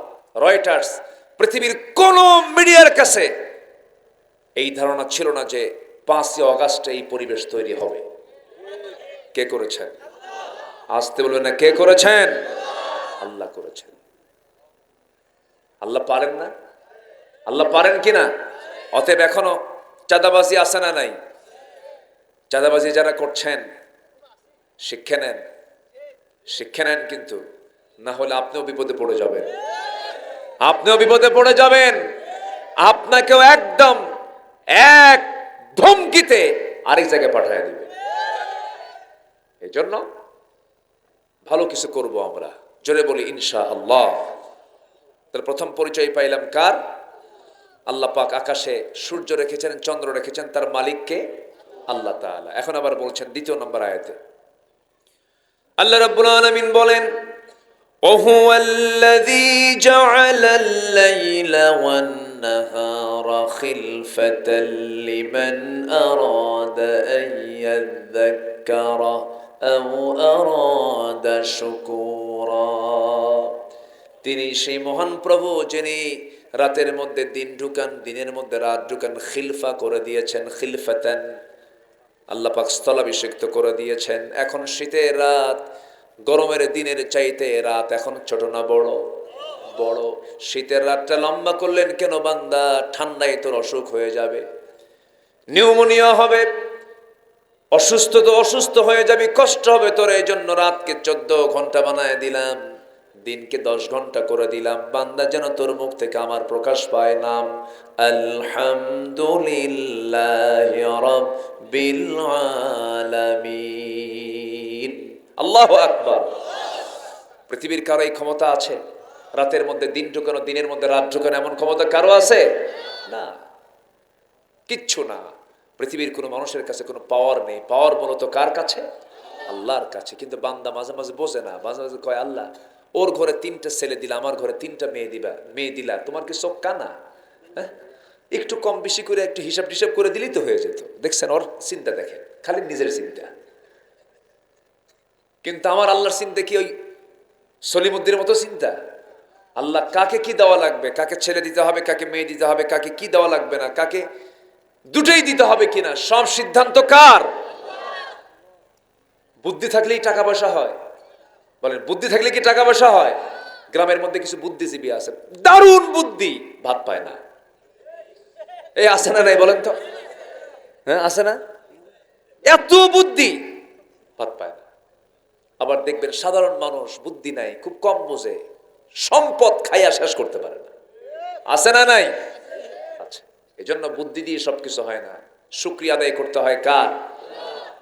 রয়টার্স, পৃথিবীর কোন মিডিয়ার কাছে এই ধারণা ছিল না যে 5ই অগাস্টে এই পরিবেশ তৈরি হবে। কে করেছেন? আসতে বলবেন না, কে করেছেন? আল্লাহ করেছেন। আল্লাহ পারেন না? আল্লাহ পারেন কিনা? অতএব এখনো চাঁদাবাজি আছে না নাই? চাঁদাবাজি যারা করছেন শিক্ষা নেন, শিক্ষা নেন, কিন্তু না হলে আপনিও বিপদে পড়ে যাবেন, আপনিও বিপদে পড়ে যাবেন। আপনাকেও একদম এক ধমকিতে আরেক জায়গায় পাঠিয়ে দিবে। এই জন্য ভালো কিছু করব আমরা, জোরে বলি ইনশাআল্লাহ। তাহলে প্রথম পরিচয় পাইলাম কার? আল্লাহ পাক আকাশে সূর্য রেখেছেন, চন্দ্র রেখেছেন, তার মালিককে আল্লাহ তাআলা। এখন আবার বলছেন দ্বিতীয় নম্বর আয়াতে, আল্লাহ রাব্বুল আলামিন বলেন, وهو الذي جعل الليل والنهار خلفة لمن أراد أن يذكر أو أراد شكورا। তিনি সেই মহান প্রভু যিনি রাতের মধ্যে দিন ঢুকান, দিনের মধ্যে রাত ঢুকান, খিলফা করে দিয়েছেন, খিলফাতান আল্লাহ পাক স্থলাভিষিক্ত করে দিয়েছেন। এখন শীতের রাত গরমের দিনের চাইতে রাত এখন ছোট না বড়? বড়। শীতের রাতটা লম্বা করলেন কেন বান্দা? ঠান্ডায় তোর অসুখ হয়ে যাবে, নিউমোনিয়া হবে, অসুস্থ হয়ে যাবে, কষ্ট হবে তোর। এই জন্য রাতকে 14 ঘন্টা বানায় দিলাম, দিনকে 10 ঘন্টা করে দিলাম, বান্দা যেন তোর মুখ থেকে আমার প্রকাশ পায় নাম আলহামদুলিল্লাহি রাব্বিল আলামিন। আল্লাহু আকবার। পৃথিবীর কারো এই ক্ষমতা আছে? রাতের মধ্যে দিন ঢুকানো, দিনের মধ্যে রাত ঢুকানো, এমন ক্ষমতা কারো আছে? না, কিচ্ছু না। পৃথিবীর কোনো মানুষের কাছে কোনো পাওয়ার নেই। পাওয়ার মূলত কার কাছে? আল্লাহর কাছে। কিন্তু বান্দা মাঝে মাঝে বোঝে না, মাঝে মাঝে কয় আল্লাহ ওর ঘরে 3টা ছেলে দিলা, আমার ঘরে 3টা মেয়ে দিলা, তোমার কি চোখ কানা? হ্যাঁ, একটু কম বেশি করে একটু হিসাব টিসাব করে দিলেই তো হয়ে যেত। দেখছেন ওর চিন্তা, দেখেন খালি নিজের চিন্তা। কিন্তু আমার আল্লাহর চিন্তা কি ওই সলিমুদ্দিনের মতো চিন্তা? আল্লাহ কাকে কি দেওয়া লাগবে, কাকে ছেলে দিতে হবে, কাকে মেয়ে দিতে হবে, কাকে কি দেওয়া লাগবে না, কাকে দুটোই দিতে হবে কিনা, সব সিদ্ধান্ত কার? বুদ্ধি থাকলেই টাকা পয়সা হয়? বলেন, বুদ্ধি থাকলে কি টাকা পয়সা হয়? গ্রামের মধ্যে কিছু বুদ্ধিজীবী আছে, দারুণ বুদ্ধি, ভাত পায় না। এই আছে না নাই বলেন তো? হ্যাঁ আছে না? এত বুদ্ধি, ভাত পায় না। আবার দেখবেন সাধারণ মানুষ বুদ্ধি নাই, খুব কম বোঝে, সম্পদ খাইয়া শেষ করতে পারে না। আছে না নাই? আচ্ছা, এই জন্য বুদ্ধি দিয়ে সবকিছু হয় না, শুকরিয়া আদায় করতে হয় কার?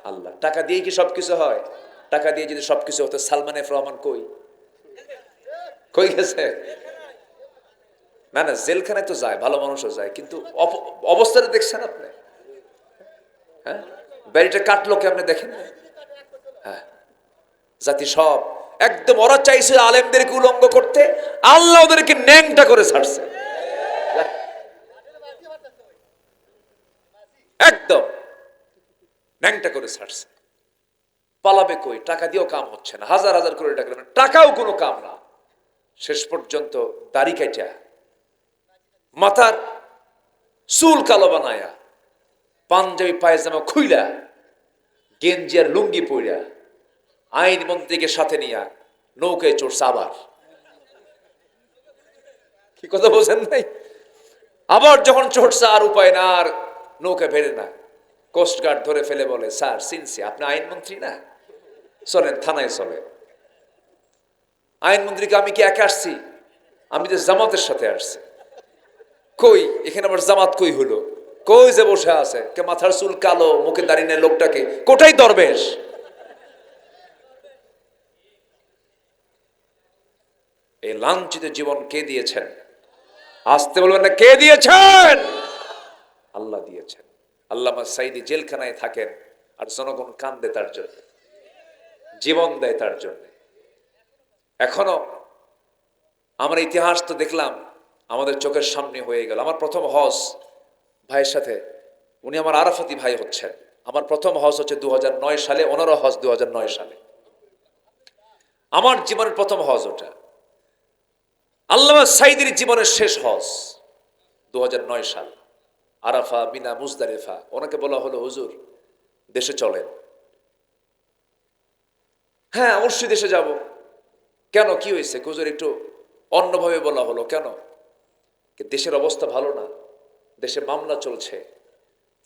আল্লাহ। টাকা দিয়ে কি সবকিছু হয়? টাকা দিয়ে যদি সবকিছু হতো, সালমান এফ রহমান কই গেছে? না না, জেলখানায় তো যায়, ভালো মানুষও যায়, কিন্তু অবস্থাটা দেখছেন আপনি? হ্যাঁ, ব্যারিটা কাটলো কেমনে দেখেন? হ্যাঁ, জাতি সব একদম, ওরা চাইছে আলেমদেরকে উলঙ্গ করতে, আল্লাহ ওদেরকে ন্যাংটা করে ছাড়ছে, একদম ন্যাংটা করে ছাড়ছে। পালাবে কই? টাকা দিয়েও কাম হচ্ছে না, হাজার হাজার করে টাকা, টাকাও কোনো কাম না। শেষ পর্যন্ত দাড়ি কাটা, মাথার চুল কালো বানায়া, পাঞ্জাবি পায়জামা খুইলা, গেঞ্জি আর লুঙ্গি পইরা, আইন মন্ত্রীকে সাথে নিয়া নৌকায় চড়ছে। আবার কি কথা বোঝেন নাই? আবার যখন চড়ছে আর উপায় না, আর নৌকা ফেরে না, কোস্টগার্ড ধরে ফেলে বলে, স্যার চিনছি, আপনি আইনমন্ত্রী না, চলেন থানায় চলেন। আইনমন্ত্রীকে আমি কি একা আসছি? আমি তো জামাতের সাথে আসছি। কই এখানে আবার জামাত কই হলো? কই যে বসে আছে, কে মাথার চুল কালো, মুখে দাঁড়িয়ে নেয় লোকটাকে, কোটাই দরবেশ। এই লাঞ্ছিত জীবন কে দিয়েছেন? আসতে বলবেন না, কে দিয়েছেন? আল্লাহ দিয়েছেন। আল্লামা সাইদি জেলখানায় থাকেন আর জনগণ কান্দে তার জন্য, জীবন দেয় তার জন্য। এখনো আমরা ইতিহাস তো দেখলাম, আমাদের চোখের সামনে হয়ে গেল। আমার প্রথম হজ ভাইয়ের সাথে, উনি আমার আরাফাতি ভাই হচ্ছেন। আমার প্রথম হজ হচ্ছে 2009 সালে, ওনারও হজ 2009 সালে। আমার জীবনের প্রথম হজ ওটা। আল্লামা সাইদির জীবনের শেষ হজ 2009 সাল, আরাফা, মিনা, মুজদালিফা। ওনাকে বলা হলো, হুজুর দেশে চলেন। হ্যাঁ অবশ্যই দেশে যাব। কেন, কি হয়েছে? হুজুর একটু অন্যভাবে বলা হলো। কেন? দেশের অবস্থা ভালো না, দেশে মামলা চলছে,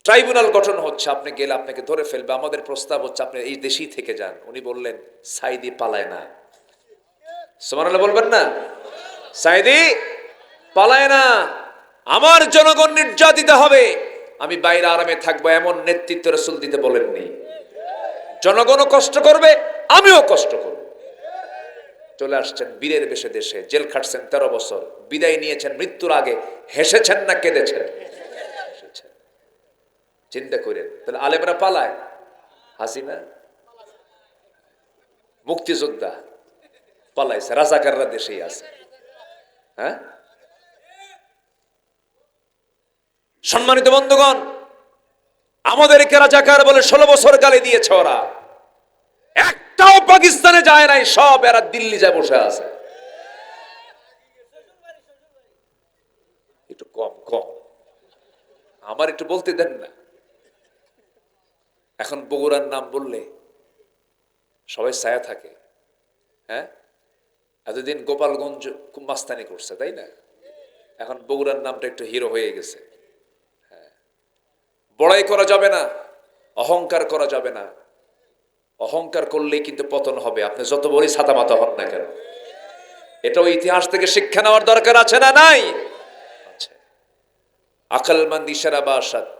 ট্রাইব্যুনাল গঠন হচ্ছে, আপনি গেলে আপনাকে ধরে ফেলবে, আমাদের প্রস্তাব হচ্ছে আপনি এই দেশেই থেকে যান। উনি বললেন সাইদি পালায় না। সুবহানাল্লাহ বলবেন না? সাইদি পালায় না, আমার জনগণ নির্যাতিত হবে, আমি বাইরে আরামে থাকবো, এমন নেতৃত্ব রাসূল দিতে বলেননি। জনগণও কষ্ট করবে, আমিও কষ্ট করব। চলে আসছেন বীরের বেশে দেশে, জেল খাটছেন 13 বছর, বিদায় নিয়েছেন মৃত্যুর আগে, হেসেছেন না কেঁদেছেন? হেসেছেন। চিন্তা করেন, তাহলে আলেমরা পালায়, হাসিনা মুক্তিযোদ্ধা পালাইছে, রাজাকাররা দেশেই আছে। হ্যাঁ, সম্মানিত বন্ধুগণ, আমাদেরকে রাজাকার বলে 16 বছর গালি দিয়েছে ওরা, একটাও পাকিস্তানে যায় নাই, সব এরা দিল্লি যায় বসে আছে। একটু কম কম, আমার একটু বলতে দেন না। এখন বগুড়ার নাম বললে সবাই ছায়া থাকে। হ্যাঁ, এতদিন গোপালগঞ্জ খুব মাস্তানি করছে, তাই না? এখন বগুড়ার নামটা একটু হিরো হয়ে গেছে। হ্যাঁ, বড়াই করা যাবে না, অহংকার করা যাবে না। অহংকার করলেই কিন্তু পতন হবে, আপনি যত বড়ই ছাতা মাথা হন না কেন। এটাও ইতিহাস থেকে শিক্ষা নেওয়ার দরকার আছে না নাই? আচ্ছা, আকলমন্দ ইশারা বা আসাদ,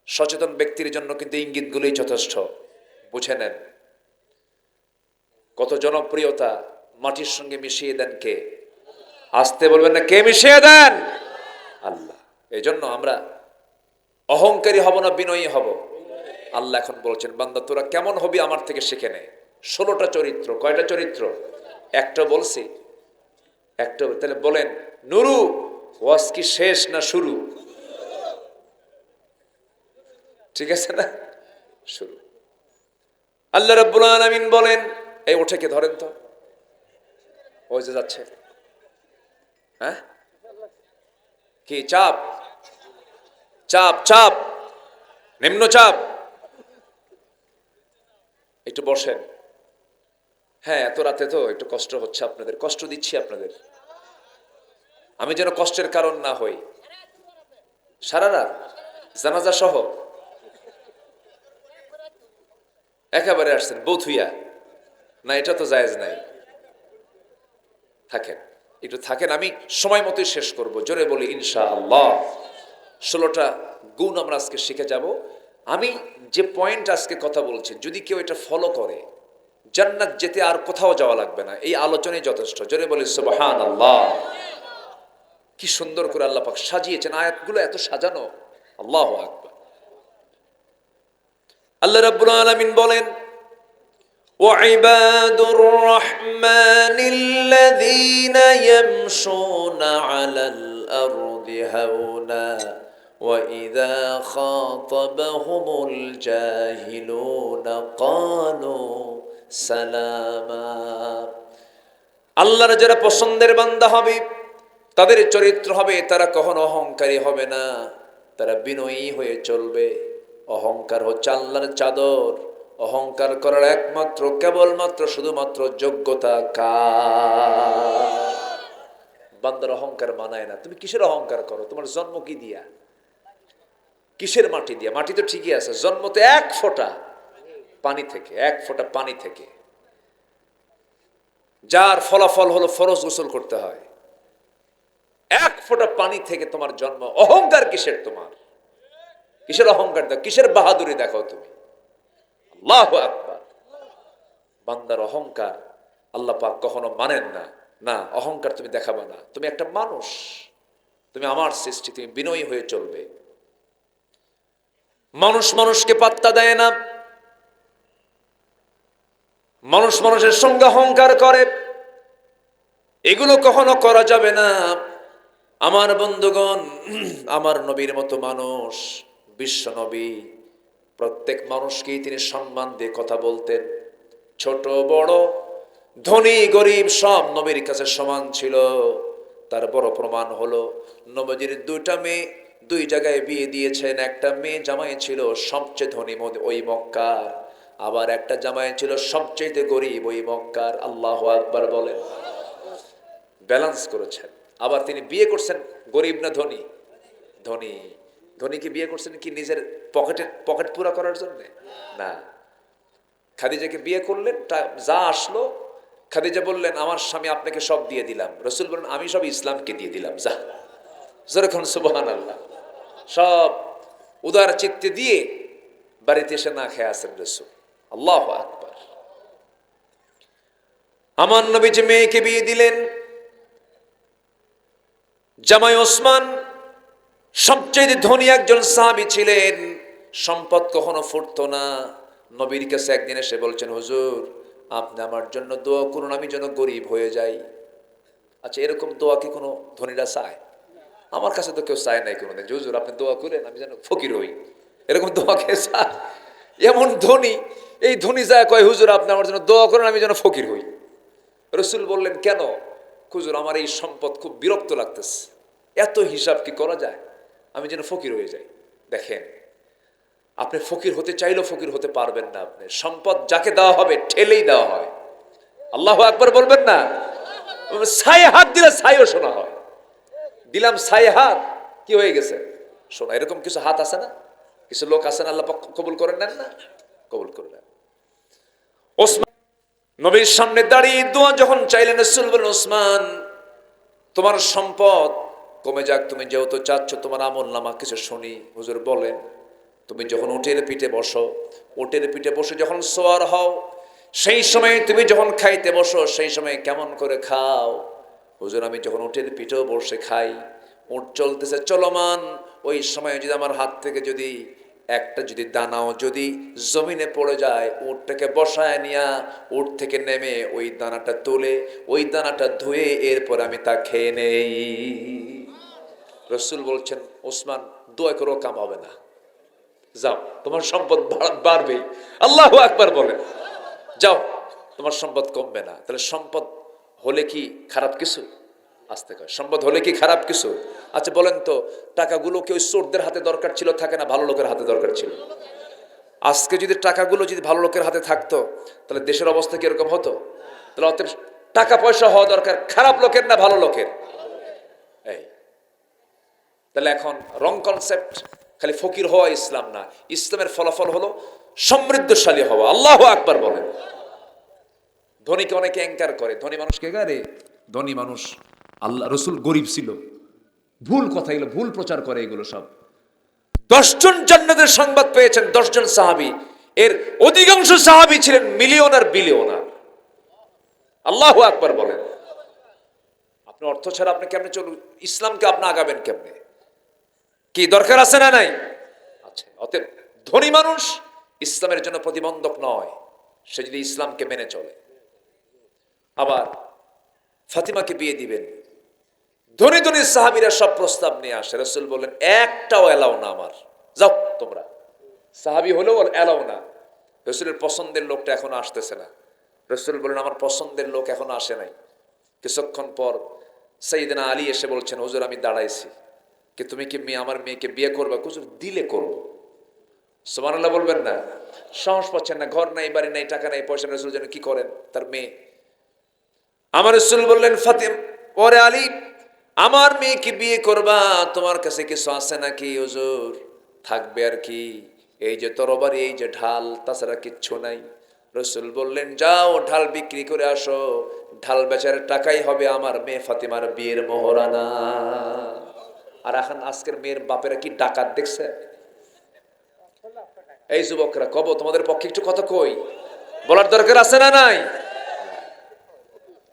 সচেতন ব্যক্তির জন্য কিন্তু ইঙ্গিতগুলোই যথেষ্ট। বুঝে নেন, কত জনপ্রিয়তা মাটির সঙ্গে মিশিয়ে দেন কে? আসতে বলবেন না, কে মিশিয়ে দেন? আল্লাহ। এই জন্য আমরা অহংকারী হব না, বিনয়ী হব। আল্লাহ এখন বলছেন, বান্দা তোরা কেমন হবি আমার থেকে শিখে নে। 16টা চরিত্র। কয়টা চরিত্র? একটা বলছি, একটা। তাহলে বলেন, নুরু ওয়াজ কি শেষ না শুরু? ঠিক আছে না? শুরু। আল্লাহ রাব্বুল আলামিন বলেন, এই ওঠে কে, ধরেন তো, ওই যে যাচ্ছে। হ্যাঁ, কি চাপ? চাপ চাপ, নিম্নচাপ। একটু বসেন। হ্যাঁ, এত রাতে তো একটু কষ্ট হচ্ছে আপনাদের, কষ্ট দিচ্ছি আপনাদের, আমি যেন কষ্টের কারণ না হই। সারা রাত জানাজা সহ একেবারে আসছেন বৌথুইয়া না, এটা তো জায়েজ নাই। থাকেন, একটু থাকেন, আমি সময় মতোই শেষ করব। জোরে বলি ইনশাআল্লাহ। 16টা গুণ আমরা আজকে শিখে যাব। আমি যে পয়েন্ট আজকে কথা বলছি, যদি কেউ এটা ফলো করে, জান্নাত যেতে আর কোথাও যাওয়া লাগবে না, এই আলোচনাই যথেষ্ট। জোরে বলি সুবহানাল্লাহ। কি সুন্দর করে আল্লাহ পাক সাজিয়েছেন, আয়াতগুলো এত সাজানো। আল্লাহু আকবার। আল্লাহ রাব্বুল আলামিন বলেন, وعباد الرحمن الذين يمشون على الأرض هونا وإذا خاطبهم الجاهلون قالوا سلاما। আল্লাহর যারা পছন্দের বান্দা হবে, তাদের চরিত্র হবে, তারা কখনো অহংকারী হবে না, তারা বিনয়ী হয়ে চলবে। অহংকার হচ্ছে আল্লাহর চাদর। অহংকার করার একমাত্র, কেবলমাত্র, শুধুমাত্র যোগ্যতা কার? বান্দার অহংকার মানায় না। তুমি কিসের অহংকার করো? তোমার জন্ম কি দিয়া? কিসের মাটি দিয়া? মাটি তো ঠিকই আছে, জন্ম তো 1 ফোঁটা পানি থেকে, 1 ফোঁটা পানি থেকে, যার ফলাফল হলো ফরজ গোসল করতে হয়। 1 ফোঁটা পানি থেকে তোমার জন্ম। অহংকার কিসের তোমার? কিসের অহংকার দাও? কিসের বাহাদুরি দেখাও তুমি? আল্লাহু আকবার। বান্দার অহংকার আল্লাহ পাক কখনো মানেন না। না, অহংকার তুমি দেখাবে না। তুমি একটা মানুষ, তুমি আমার সৃষ্টি, তুমি বিনয়ী হয়ে চলবে। মানুষ মানুষকে পাত্তা দেয় না, মানুষ মানুষের সঙ্গে অহংকার করে, এগুলো কখনো করা যাবে না। আমার বন্ধুগণ, আমার নবীর মতো মানুষ, বিশ্ব নবী, প্রত্যেক মানুষকেই তিনি সম্মান দিয়ে কথা বলতেন। ছোট বড়, ধনী গরিব, সব নবীর কাছে সমান ছিল। তার বড় প্রমাণ হলো, নবীর 2টা মেয়ে 2 জায়গায় বিয়ে দিয়েছেন। একটা মেয়ে জামাই ছিল সবচেয়ে ধনী ওই মক্কার, আবার একটা জামাই ছিল সবচেয়ে গরিব ওই মক্কার। আল্লাহু আকবার বলেন। ব্যালেন্স করেছেন। আবার তিনি বিয়ে করছেন গরিব না ধনী? ধনী। ধনীকে বিয়ে করছেন কি নিজের পকেট পুরা করার জন্য না। খাদিজাকে বিয়ে করলেন, যা আসলো খাদিজা বললেন আমার স্বামী আপনাকে সব দিয়ে দিলাম। রাসূল বললেন আমি সব ইসলামকে দিয়ে দিলাম, যা। যেরকম সুবহানাল্লাহ, সব উদার চিত্তে দিয়ে বাড়িতে এসে না খেয়ে আসেন রাসূল। আল্লাহু আকবার। আমার নবীজি মেয়েকে বিয়ে দিলেন। জামাই ওসমান সবচেয়ে ধনী একজন সাহাবী ছিলেন, সম্পদ কখনো ফুটতো না। নবীর কাছে একদিন এসে বলছেন হুজুর আপনি আমার জন্য দোয়া করুন, আমি যেন গরিব হয়ে যাই। আচ্ছা, এরকম দোয়া কি কোনো ধনীরা চায়? আমার কাছে তো কেউ চায় নাই কোনোদিন, হুজুর আপনি দোয়া করেন আমি যেন ফকির হই। এরকম দোয়া কে চায়? এমন ধনী, এই ধনী যায় কয় হুজুর আপনি আমার জন্য দোয়া করেন আমি যেন ফকির হই। রাসূল বললেন কেন? হুজুর আমার এই সম্পদ খুব বিরক্ত লাগতেছে, এত হিসাব কি করা যায়, আমি যেন ফকির হয়ে যাই। দেখেন, আপনি ফকির হতে চাইলেও ফকির হতে পারবেন না। আপনি সম্পদ যাকে দেওয়া হবে ঠেলেই দেওয়া হয়। আল্লাহু আকবার বলবেন না? ছায়ে হাত দিলে ছাইও শোনা হয়। দিলাম ছায়ে হাত, কি হয়ে গেছে শোনা। এরকম কিছু হাত আছে না, কিছু লোক আছে না, আল্লাহ কবুল করে নেন না, কবুল করে নেন। ওসমান নবীর সামনে দাঁড়িয়ে দোয়া যখন চাইলেন, রাসূল বলেন ওসমান তোমার সম্পদ কমে যাক, তুমি যেহেতু চাচ্ছ তোমার আমলনামা কিছু শুনি। হুজুর বলেন। তুমি যখন উটের পিঠে বসো, উটের পিঠে বসে যখন সোয়ার হও, সেই সময় তুমি যখন খাইতে বসো সেই সময় কেমন করে খাও? হুজুর আমি যখন উটের পিঠেও বসে খাই, উট চলতেছে চলমান, ওই সময় যদি আমার হাত থেকে যদি একটা যদি দানাও যদি জমিনে পড়ে যায়, উটটাকে বসায় নিয়া উট থেকে নেমে ওই দানাটা তুলে ওই দানাটা ধুয়ে এরপর আমি তা খেয়ে নেই। রাসূল বলছেন ওসমান দোয়া করো, কাম হবে না, যাও তোমার সম্পদ বাড়বেই। আল্লাহু আকবার বলেন। যাও তোমার সম্পদ কমবে না। তাহলে সম্পদ হলে কি খারাপ কিছু? আসতে কয় সম্পদ হলে কি খারাপ কিছু? আচ্ছা বলেন তো, টাকাগুলো কি ওই চোরদের হাতে দরকার ছিল, থাকে না ভালো লোকের হাতে দরকার ছিল? আজকে যদি টাকাগুলো যদি ভালো লোকের হাতে থাকতো তাহলে দেশের অবস্থা কি এরকম হতো? তাহলে অতএব টাকা পয়সা হওয়া দরকার খারাপ লোকের না ভালো লোকের? এই তাহলে এখন রং কনসেপ্ট, খালি ফকির হওয়া ইসলাম না। ইসলামের ফলাফল হলো সমৃদ্ধশালী হওয়া। আল্লাহু আকবার বলেন। ধনীকে অনেকে অ্যাঙ্কার করে, ধনী মানুষকে গারে, ধনী মানুষ আল্লাহ রসুল গরিব ছিল, ভুল কথা, এগুলো ভুল প্রচার করে। এগুলো সব 10 জন জান্নাতের সংবাদ পেয়েছেন, 10 জন সাহাবী, এর অধিকাংশ সাহাবী ছিলেন মিলিয়নার বিলিয়নার। আল্লাহু আকবার বলেন। আপনি অর্থ ছাড়া আপনি কেমনে চলুন, ইসলামকে আপনি আগাবেন কেমনে? কি দরকার আছে না নাই? আচ্ছা, অতএব ধনী মানুষ ইসলামের জন্য প্রতিবন্ধক নয়, সে যদি ইসলামকে মেনে চলে। আবার ফাতিমাকে বিয়ে দিবেন, ধনী ধনী সাহাবীরা সব প্রস্তাব নিয়ে আসে। রাসূল বললেন একটাও এলাও না, আমার যাও তোমরা। সাহাবী হলেও এলাও না। রাসূলের পছন্দের লোকটা এখনো আসতেছে না। রাসূল বললেন আমার পছন্দের লোক এখনো আসে নাই। কিছুক্ষণ পর সাইয়েদনা আলী এসে বলছেন হুজুর আমি দাঁড়াইছি, কি তুমি কি আমার মেয়েকে বিয়ে করবা? হুজুর দিলে করবো। সুবহানাল্লাহ বলবেন না? সাহস পাচ্ছেন না, ঘর নাই, বাড়ি নাই, টাকা নাই, পয়সা। রাসূল যেন কি করেন তার মেয়ে। আমার রাসূল বললেন ফাতিমা, ওরে আলী আমার মেয়েকে বিয়ে করবা, তোমার কাছে কিছু আছে নাকি? হুজুর থাকবে আর কি, এই যে তরবারি, এই যে ঢাল, তাছাড়া কিচ্ছু নাই। রাসূল বললেন যাও ঢাল বিক্রি করে আসো, ঢাল বেচার টাকাই হবে আমার মেয়ে ফাতিমার বিয়ের মোহরানা। আর এখন আজকের মেয়ের বাপেরা কি ডাকাত দেখছে? এই যুবকরা কব তোমাদের পক্ষে একটু কথা কই, বলার দরকার আছে না নাই?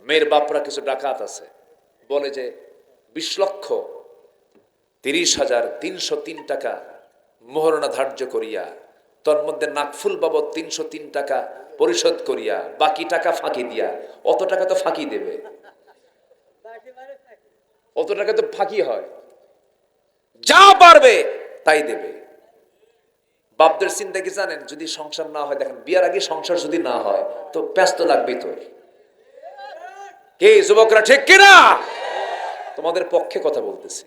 মেয়ের বাপরা কিছু ডাকাত আছে, বলে যে 20,30,303 টাকা মোহরনা ধার্য করিয়া, তোর মধ্যে নাকফুল বাবদ 303 টাকা পরিশোধ করিয়া, বাকি টাকা ফাঁকি দিয়া। অত টাকা তো ফাঁকি দেবে, অত টাকা তো ফাঁকি হয়, যা পারবে তাই দেবে। বাপদের চিন্তা কি জানেন? যদি সংসার না হয়, দেখেন বিয়ার আগে সংসার যদি না হয় তো ব্যস্ত লাগবেই তোর। কে যুবকরা ঠিক কিনা? তোমাদের পক্ষে কথা বলতেছি।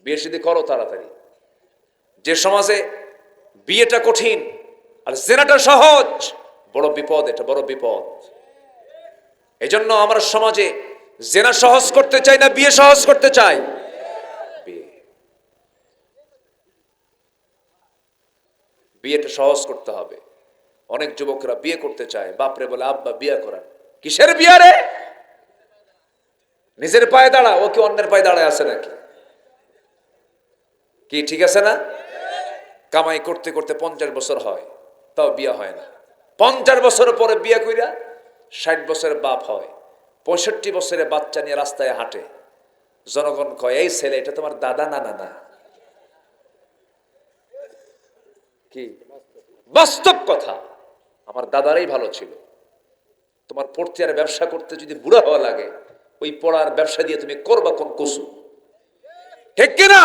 বিয়ে শাদী করো তাড়াতাড়ি। যে সমাজে বিয়েটা কঠিন আর জেনাটা সহজ, বড় বিপদ, এটা বড় বিপদ। এজন্য আমরা সমাজে জেনা সহজ করতে চাই না বিয়ে সহজ করতে চাই? বিয়ে। বিয়েটা সহজ করতে হবে। অনেক যুবকরা বিয়ে করতে চায়, বাপরে বলে আব্বা বিয়ে করান। কিসের বিয়ে রে? নিজের পায়ে দাঁড়া, ও কি অন্যের পায়ে দাঁড়ায় আছে নাকি? কি ঠিক আছে না? কামাই করতে করতে 50 বছর হয়, তাও বিয়ে হয় না। 50 বছর পরে বিয়ে কইরা 60 বছরের বাপ হয়, 65 বছরে বাচ্চা নিয়ে রাস্তায় হাঁটে। জনগণ কয়, এই ছেলে এটা তোমার দাদা না নানা? কি বাস্তব কথা, আমার দাদারাই ভালো ছিল। তোমার পড়তে আর ব্যবসা করতে যদি বুড়া হওয়া লাগে, ওই পড়ার ব্যবসা দিয়ে তুমি করবা কোন কসু? ঠিক কিনা?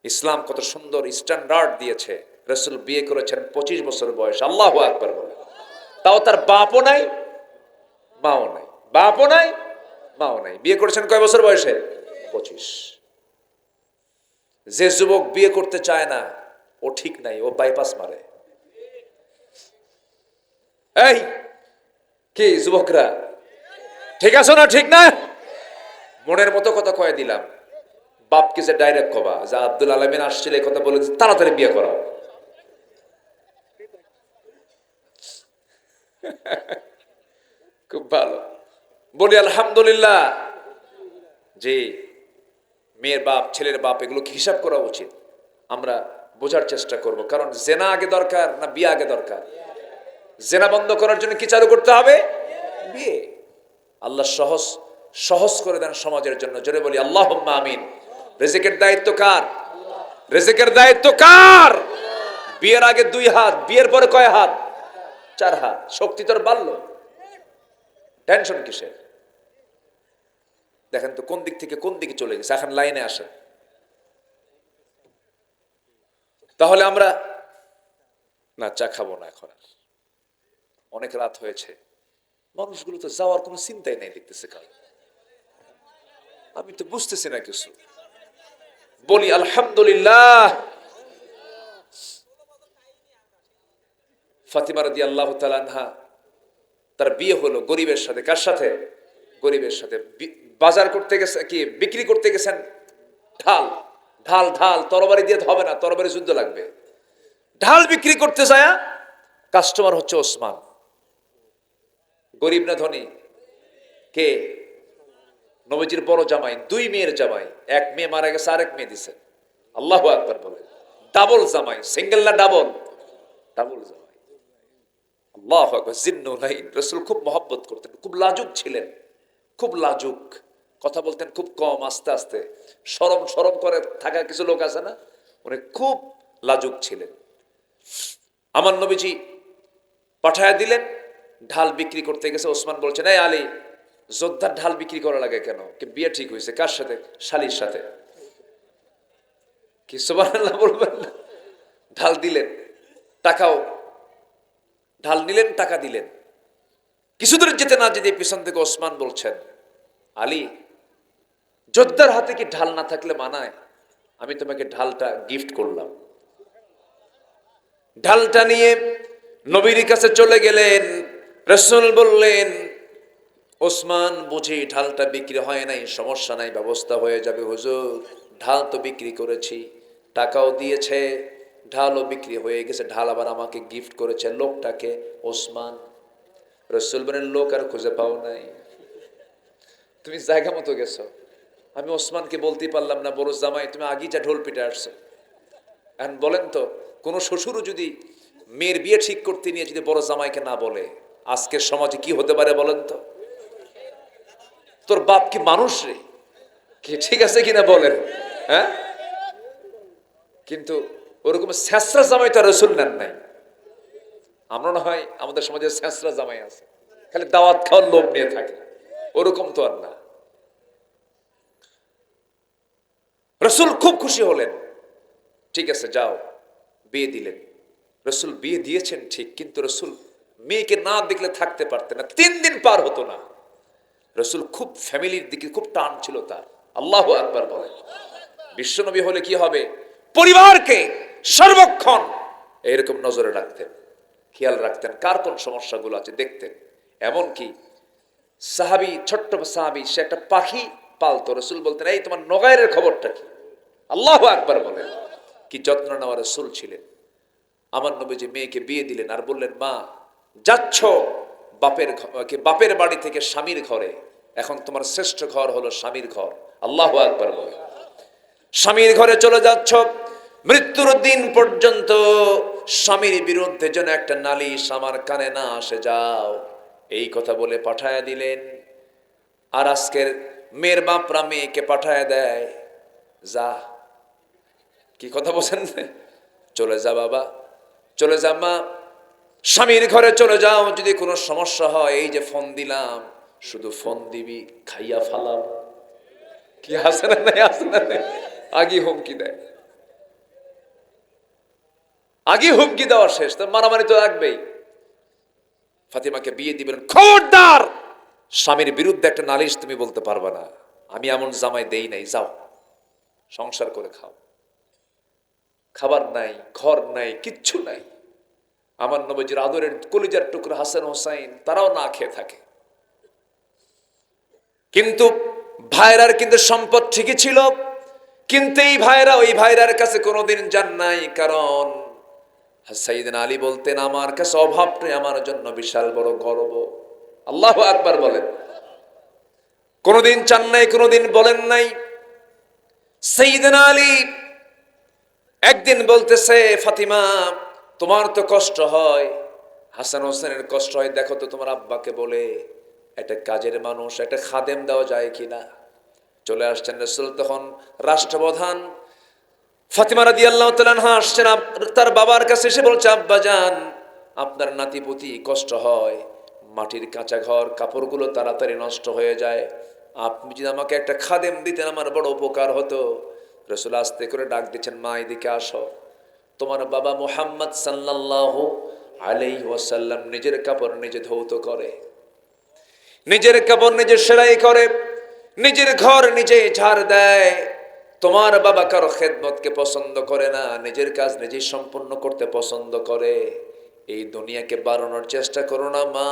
ইসলাম কত সুন্দর স্ট্যান্ডার্ড দিয়েছে। রাসূল বিয়ে করেছেন 25 বছর বয়স। আল্লাহু আকবার বলে। তাও তার বাপও নাই, মাও নাই। বাপও নাই, মাও নাই। বিয়ে করেছেন কয় বছর বয়সে? 25। যে যুবক বিয়ে করতে চায় না, ও ঠিক নাই, ও বাইপাস মারে। এই কি যুবকরা, ঠিক আছে না? ঠিক না? মনের মতো কথা কয়ে দিলাম। বাপকে যে ডাইরেক্ট কবা যে আব্দুল আলামিন আসছিল, এই কথা বলে তাড়াতাড়ি বিয়ে করাও। খুব ভালো, বলি আলহামদুলিল্লাহ। জি, মেয়ের বাপ, ছেলের বাপ, এগুলো হিসাব করা উচিত। আমরা বোঝার চেষ্টা করব, কারণ জেনা আগে দরকার না বিয়ে আগে দরকার? জেনা বন্ধ করার জন্য কি চালু করতে হবে? বিয়ে। আল্লাহ সহজ সহজ করে দেন সমাজের জন্য। জোরে বলি আল্লাহুম্মা আমিন। রিজিকের দায়িত্ব কার? রিজিকের দায়িত্ব কার? বিয়ের আগে 2 হাত, বিয়ের পরে কয় হাত? 4 হাত। শক্তি তোর বাড়লো, টেনশন কিসের? দেখেন তো কোন দিক থেকে কোন দিকে চলে গেছে। এখন লাইনে আসেন। তাহলে আমরা না চা খাবো না এখন, আর অনেক রাত হয়েছে। মানুষগুলো তো যাওয়ার কোনো চিন্তাই নেই দেখতেছে কাল। আমি তো বুঝতেছি না কিছু। বলি আলহামদুলিল্লাহ। ফাতিমা রাদিয়াল্লাহু তাআলা আনহা, তার বিয়ে হলো গরিবের সাথে। কার সাথে? গরিবের সাথে। বাজার করতে গেছে, কি বিক্রি করতে গেছেন ঢাল। ঢাল ঢাল তরবারি দিয়ে হবে না, তরবারি যুদ্ধ লাগবে। ঢাল বিক্রি করতে যায়, কাস্টমার হচ্ছে ওসমান। গরিব না ধনী? কে? নবীজির বড় জামাই, 2 মেয়ের জামাই। এক মেয়ে মারা গেছে, আরেক মেয়ে দিছে। আল্লাহু আকবার বলে। ডাবল জামাই, সিঙ্গেল না ডাবল? ডাবল জামাই। আল্লাহু আকবার। জিন্নুলাইন। রাসূল খুব মহব্বত করতেন, খুব লাজুক ছিলেন, খুব লাজুক। কথা বলতেন খুব কম, আস্তে আস্তে। শরম শরম করে থাকা কিছু লোক আছে না, উনি খুব লাজুক ছিলেন। আমার নবীজি পাঠায়া দিলেন, ঢাল বিক্রি করতে গেছে। ওসমান বলছেন, এই আলী, যোদ্ধার ঢাল বিক্রি করা লাগে কেন? কি বিয়ে ঠিক হয়েছে? কার সাথে? শালীর সাথে। কি সুবহানাল্লাহ বলবেন না? ঢাল দিলেন, টাকাও। ঢাল নিলেন, টাকা দিলেন। কিছু দূর যেতে না যেতে পিছন থেকে ওসমান বলছেন, আলী, যোদ্ধার হাতে কি ঢাল না থাকলে মানায়? আমি তোমাকে ঢালটা গিফট করলাম। ঢালটা নিয়ে নবীর কাছে চলে গেলেন। রাসূল বললেন, ওসমান, বুঝি ঢালটা বিক্রি হয় নাই, সমস্যা নাই, ব্যবস্থা হয়ে যাবে হুজুর। ঢাল তো বিক্রি করেছি, টাকাও দিয়েছে, ঢালও বিক্রি হয়ে গেছে। ঢাল আবার আমাকে গিফট করেছে। লোকটাকে? ওসমান। রাসূল বলেন, লোক আর খুঁজে পাও নাই? তুমি জায়গা মতো গেছো। আমি ওসমানকে বলতেই পারলাম না, বড় জামাই তুমি আগেই যা ঢোল পিটে আসছো। এখন বলেন তো, কোন শ্বশুরও যদি মেয়ের বিয়ে ঠিক করতে নিয়ে যদি বড় জামাইকে না বলে, আজকের সমাজে কি হতে পারে বলেন তো? তোর বাপ কি মানুষ রে? কি ঠিক আছে কিনা বলেন? হ্যাঁ, কিন্তু ওরকম ছেঁচড়া জামাই তো রাসূল নেন নাই। আমরা না হয় আমাদের সমাজে ছেঁচড়া জামাই আছে, খালি দাওয়াত খাওয়ার লোভ নিয়ে থাকে। ওরকম তো আর না। রাসূল খুব খুশি হলেন। ঠিক আছে, যাও। বিয়ে দিলেন। রাসূল বিয়ে দিয়েছেন ঠিক, কিন্তু রাসূল মেয়েকে না দেখলে থাকতে পারতেন না। 3 দিন পার হতো না। রাসূল খুব ফ্যামিলির দিকে খুব টান ছিল তার। আল্লাহু আকবার বলেন। বিশ্বনবী হলে কি হবে? পরিবারকে সর্বক্ষণ এরকম নজরে রাখতেন, খেয়াল রাখতেন, কার কোন সমস্যাগুলো আছে দেখতেন। এমন কি সাহাবী, ছোট্ট সাহাবী, সে একটা পাখি পালতো। রাসূল বলতেন, এই তোমার নগায়ের খবরটা কি? আল্লাহু আকবার বলেন। কি যত্ন নেওয়া রাসূল ছিলেন। আমার নবীজি মেয়েকে বিয়ে দিলেন আর বললেন, মা যাচ্ছ বাপের বাড়ি থেকে স্বামীর ঘরে, এখন তোমার শ্রেষ্ঠ ঘর হলো স্বামীর ঘর। আল্লাহু আকবার বলে। স্বামীর ঘরে চলে যাচ্ছ, মৃত্যুর দিন পর্যন্ত স্বামীর বিরুদ্ধে যেন একটা নালিশ আমার কানে না আসে যাও, এই কথা বলে পাঠায়া দিলেন। আর আজকের মেয়ের বাপরা মেয়েকে পাঠায় দেয়, যা, কি কথা বলছেন, চলে যা বাবা, চলে যা মা, স্বামীর ঘরে চলে যাও, যদি কোনো সমস্যা হয় এই যে ফোন দিলাম, শুধু ফোন দিবি, খাইয়া ফালাম। কি হাসে না নাই, হাসে না নাই, আগে হুমকি দেয়, আগে হুমকি দেওয়া শেষ, তো মারামারি তো লাগবেই। ফাতিমাকে বিয়ে দিবেন, খবরদার স্বামীর বিরুদ্ধে একটা নালিশ তুমি বলতে পারবে না, আমি এমন জামাই দেই নাই, যাও সংসার করে খাও। খাবার নাই, ঘর নাই, কিচ্ছু নাই। আমার নবীজির আদরের কলিজার টুকরা হাসান হোসাইন তারাও না খেয়ে থাকে, কিন্তু ভাইরার কিন্তু সম্পদ ঠিকই ছিল, কিন্তু এই ভাইরা ওই ভাইরার কাছে কোনোদিন যান নাই, কারণ সাইয়েদনা আলী বলতেন, আমার কাছে অভাবটাই আমার জন্য বিশাল বড় গর্ব। আল্লাহু আকবার বলেন। কোনোদিন চান নাই, কোনোদিন বলেন নাই। সাইয়েদনা আলী একদিন বলতেছে, ফাতিমা তোমার তো কষ্ট হয়, হাসান হোসেনের কষ্ট হয়, দেখো তো তোমার আব্বাকে বলে একটা কাজের মানুষ, একটা খাদেম দেওয়া যায় কিনা। চলে আসছেন রাসূল, তখন রাষ্ট্রপ্রধান ফাতিমা রাদিয়াল্লাহু তাআলা আনহা আসছেন তার বাবার কাছে, এসে বলছে, আব্বা জান আপনার নাতিপুতি কষ্ট হয়, মাটির কাঁচা ঘর, কাপড়গুলো তাড়াতাড়ি নষ্ট হয়ে যায়, আপনি যদি আমাকে একটা খাদেম দিতেন আমার বড় উপকার হতো। রাসূল আস্তে করে ডাক দিচ্ছেন, মা এদিকে আসো, তোমার বাবা মুহাম্মদ সাল্লাল্লাহু আলাইহি ওয়াসাল্লাম নিজের কাপড় নিজে ধৌত করে, নিজের কাপড় নিজে সেলাই করে, নিজের ঘর নিজে ঝাড় দেয়। তোমার বাবা কারো খেদমতকে পছন্দ করে না, নিজের কাজ নিজেই সম্পূর্ণ করতে পছন্দ করে। এই দুনিয়াকে বাড়ানোর চেষ্টা করো না মা,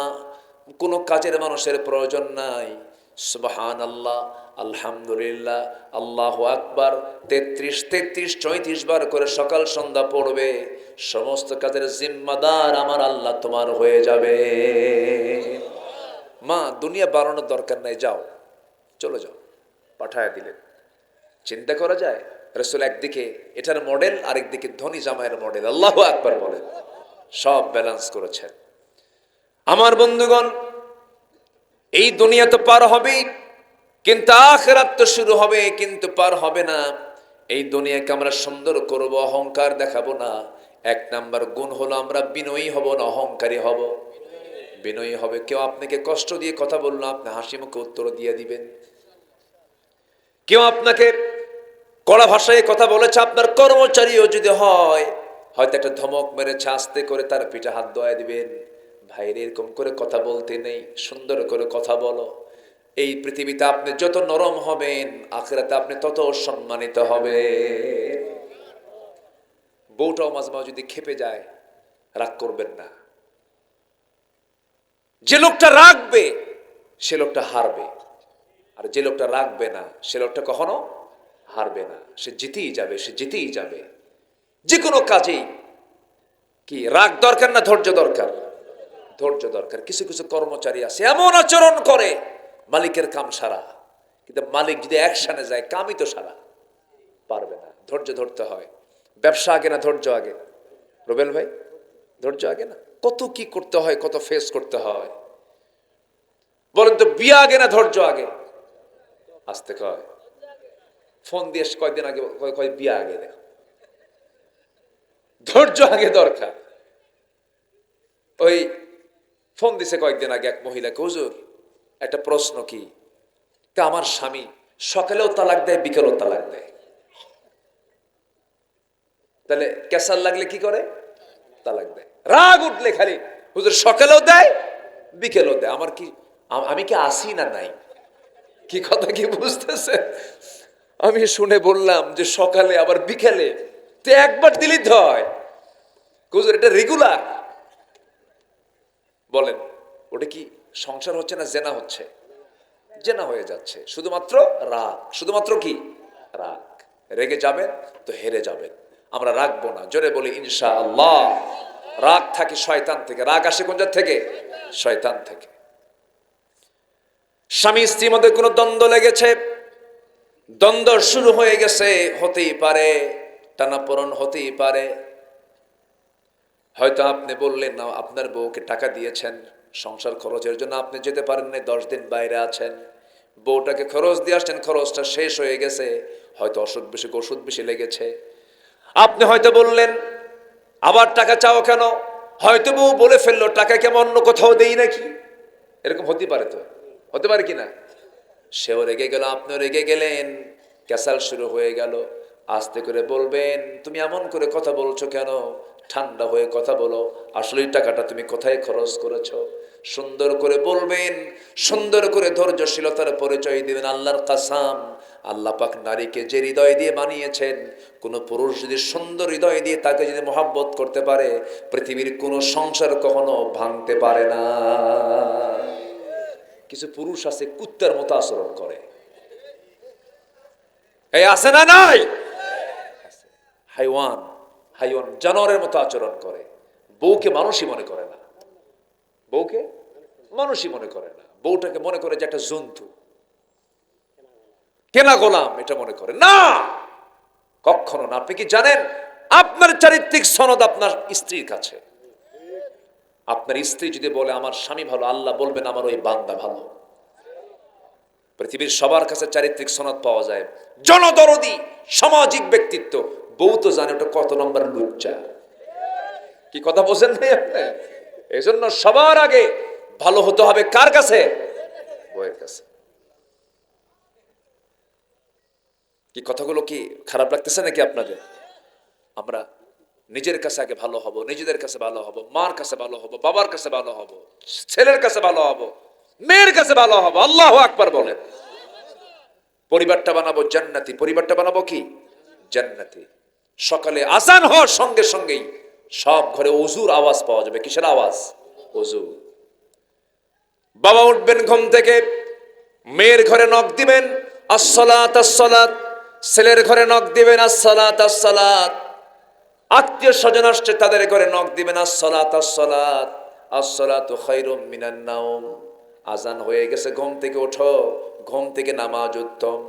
কোনো কাজের মানুষের প্রয়োজন নাই। সুবহানাল্লাহ, আলহামদুলিল্লাহ, আল্লাহু আকবার 33 বার করে সকাল সন্ধ্যা পড়বে, সমস্ত কাজের জিম্মাদার আমার আল্লাহ তোমার হয়ে যাবে। মা দুনিয়া বাড়ানোর দরকার নাই, যাও, চলে যাও, পাঠায় দিলেন। চিন্তা করা যায়, রাসূল একদিকে এটার মডেল, আরেকদিকে ধনী জামাইয়ের মডেল। আল্লাহু আকবার বলেন। সব ব্যালেন্স করেছেন। আমার বন্ধুগণ, এই দুনিয়া তো পার হবেই, কিন্তু আখিরাত তো শুরু হবে, কিন্তু পার হবে না। এই দুনিয়াকে আমরা সুন্দর করব, অহংকার দেখাবো না। এক নাম্বার গুণ হলো আমরা বিনয়ী হব না অহংকারী হব। বিনয়ী হবে, কেউ আপনাকে কষ্ট দিয়ে কথা বললো, আপনি হাসি মুখে উত্তর দিয়ে দিবেন। কেউ আপনাকে কড়া ভাষায় কথা বলেছে, আপনার কর্মচারীও যদি হয়, হয়তো একটা ধমক মেরেছে, আস্তে করে তার পিঠে হাত দোয়া দিবেন, ভাইরে এরকম করে কথা বলতে নেই, সুন্দর করে কথা বলো। এই পৃথিবীতে আপনি যত নরম হবেন, আখিরাতে আপনি তত সম্মানিত হবে। বউটাও মাঝে মাঝে যদি খেপে যায়, রাগ করবেন না। যে লোকটা রাখবে সে লোকটা হারবে, আর যে লোকটা রাখবে না সে লোকটা কখনো হারবে না, সে জিতেই যাবে, সে জিতেই যাবে। যে কোনো কাজেই কি রাগ দরকার না ধৈর্য দরকার? ধৈর্য দরকার। কিছু কিছু কর্মচারী আছে এমন আচরণ করে, মালিকের কাম সারা, কিন্তু মালিক যদি অ্যাকশনে যায় কামই তো সারা পারবে না। ধৈর্য ধরতে হয়। ব্যবসা আগে না ধৈর্য আগে? রুবেল ভাই, ধৈর্য আগে না? কত কি করতে হয়, কত ফেস করতে হয় বলেন তো। বিয়ে আগে না ধৈর্য আগে? আসতে কয়, ফোন দিয়ে কয়েকদিন আগে কয় বিয়ে আগে, দেখো ধৈর্য আগে দরকার। ওই ফোন দিছে কয়েকদিন আগে এক মহিলাকে, হুজুর একটা প্রশ্ন, কি তা আমার স্বামী সকালেও তালাক দেয়, বিকেলেও তালাক দেয়, তাহলে ক্যাসার লাগলে কি করে? তালাক দেয়। রাগ উঠলে খালি, হুজুর সকালেও দেয় বিকেলেও দেয়, আমার কি, আমি কি আসি না নাই? কি কথা কি বুঝতেছে? আমি শুনে বললাম যে সকালে আবার বিকেলে, তো একবার দিলেই তো হয়, হুজুর এটা রেগুলার। বলেন ওটা কি সংসার হচ্ছে না জেনা হচ্ছে? জেনা হয়ে যাচ্ছে। শুধুমাত্র রাগ, শুধুমাত্র কি রাগ। রেগে যাবেন তো হেরে যাবেন। আমরা রাখবো না। জোরে বলি ইনশাআল্লাহ। রাগ থাকে শয়তান থেকে। রাগ আসে কোন জাত থেকে? শয়তান থেকে। স্বামী স্ত্রীর মধ্যে কোনো দ্বন্দ্ব লেগেছে, দ্বন্দ্ব শুরু হয়ে গেছে, হতেই পারে টানাপোড়েন, হতেই পারে। হয়তো আপনি বললেন না, আপনার বউকে টাকা দিয়েছেন সংসার খরচের জন্য, আপনি যেতে পারেন না, 10 দিন বাইরে আছেন, বউটাকে খরচ দিয়ে আসছেন, খরচটা শেষ হয়ে গেছে, হয়তো অসুখ বেশি ওষুধ বেশি লেগেছে। আপনি হয়তো বললেন আবার টাকা চাও কেন, হয়তো বউ বলে ফেললো টাকা কেমন অন্য কোথাও দেই নাকি, এরকম হতে পারে, তো হতে পারে কিনা। সেও রেগে গেল, আপনিও রেগে গেলেন, ক্যাসাল শুরু হয়ে গেল। আস্তে করে বলবেন, তুমি এমন করে কথা বলছো কেন, ঠান্ডা হয়ে কথা বলো, আসলে টাকাটা তুমি কোথায় খরচ করেছো। সুন্দর করে বলবেন, সুন্দর করে ধৈর্যশীলতার পরিচয় দিবেন। আল্লাহর কাসাম, আল্লাহ পাক নারীকে যে হৃদয় দিয়ে বানিয়েছেন, কোন পুরুষ যদি সুন্দর হৃদয় দিয়ে তাকে যদি মহাব্বত করতে পারে, পৃথিবীর কোন সংসার কখনো ভাঙতে পারে না। কিছু পুরুষ আছে কুত্তার মতো আচরণ করে, এই আছে না নাই? হাইওয়ান, হাইওয়ান জানোয়ারের মতো আচরণ করে, বউকে মানুষই মনে করে না, বউকে মানুষই মনে করে না, বউটাকে মনে করে যে একটা জন্তু, কেনা গোলাম, এটা মনে করে না, কখনো না। আপনি কি জানেন আপনার চারিত্রিক সনদ আপনার স্ত্রীর কাছে? আপনার স্ত্রী যদি বলে আমার স্বামী ভালো, আল্লাহ বলবেন আমার ওই বান্দা ভালো। পৃথিবীর সবার কাছে চারিত্রিক সনদ পাওয়া যায়, জনদরদি সামাজিক ব্যক্তিত্ব। বউ তো জানে ওটা কত নম্বর লুচ্চা। কি কথা বলছেন ভাই আপনি? এই জন্য সবার আগে ভালো হতে হবে কার কাছে? বউয়ের কাছে। কি কথাগুলো কি খারাপ লাগতেছে নাকি আপনাদের? আমরা নিজের কাছে আগে ভালো হব, নিজেদের কাছে ভালো হব, মার কাছে ভালো হব, বাবার কাছে ভালো হব, ছেলের কাছে ভালো হব, মেয়ের কাছে ভালো হব। আল্লাহু আকবার বলেন। পরিবারটা বানাবো জান্নাতি, পরিবারটা বানাবো কি জান্নাতি। সকালে আজান হওয়ার সঙ্গে সঙ্গেই সব ঘরে ওযুর আওয়াজ পাওয়া যাবে। কিসের আওয়াজ? ওযু। বাবা উঠবেন ঘুম থেকে, মেয়ের ঘরে নক দিবেন, আসসালাত আসসালাত। ছেলের ঘরে নক দিবেন, আসসালাত আসসালাত। আত্মীয় স্বজন আসছে, তাদের ঘরে নক দিবেন, আসসালাত আসসালাত। আসসালাতু খায়রুম মিনান নাওম। আজান হয়ে গেছে, ঘুম থেকে ওঠো, ঘুম থেকে নামাজ উত্তম।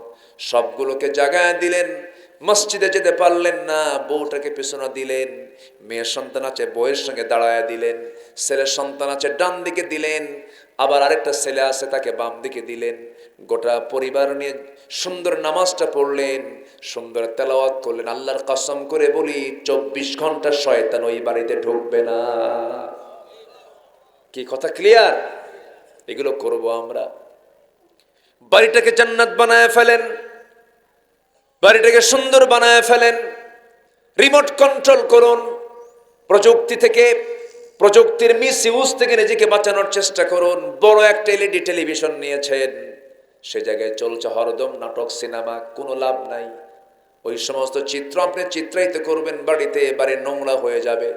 সবগুলোকে জাগায় দিলেন। মসজিদে যেতে পারলেন না, বউটাকে পেছনে দিলেন। মেয়ের সন্তান আছে, বউয়ের সঙ্গে দাঁড়ায় দিলেন। ছেলের সন্তান আছে, ডান দিকে দিলেন। আবার আরেকটা ছেলে আছে, তাকে বাম দিকে দিলেন। গোটা পরিবার নিয়ে সুন্দর নামাজটা পড়লেন, সুন্দর তেলাওয়াত করলেন। আল্লাহর কসম করে বলি 24 ঘন্টা শয়তান ওই বাড়িতে ঢুকবে না। কি কথা ক্লিয়ার? এগুলো করব আমরা। বাড়িটাকে জান্নাত বানায় ফেলেন, বাড়িটাকে সুন্দর বানায় ফেলেন। রিমোট কন্ট্রোল করুন। প্রযুক্তি থেকে, প্রযুক্তির মিস ইউজ থেকে নিজেকে বাঁচানোর চেষ্টা করুন। বড় একটা এলইডি টেলিভিশন নিয়েছেন, সে জায়গায় চলছে হরদম নাটক, সিনেমা, কোনো লাভ নাই। ওই সমস্ত চিত্র আপনি চিত্রায়িত করবেন বাড়িতে, বাড়ি নোংরা হয়ে যাবে।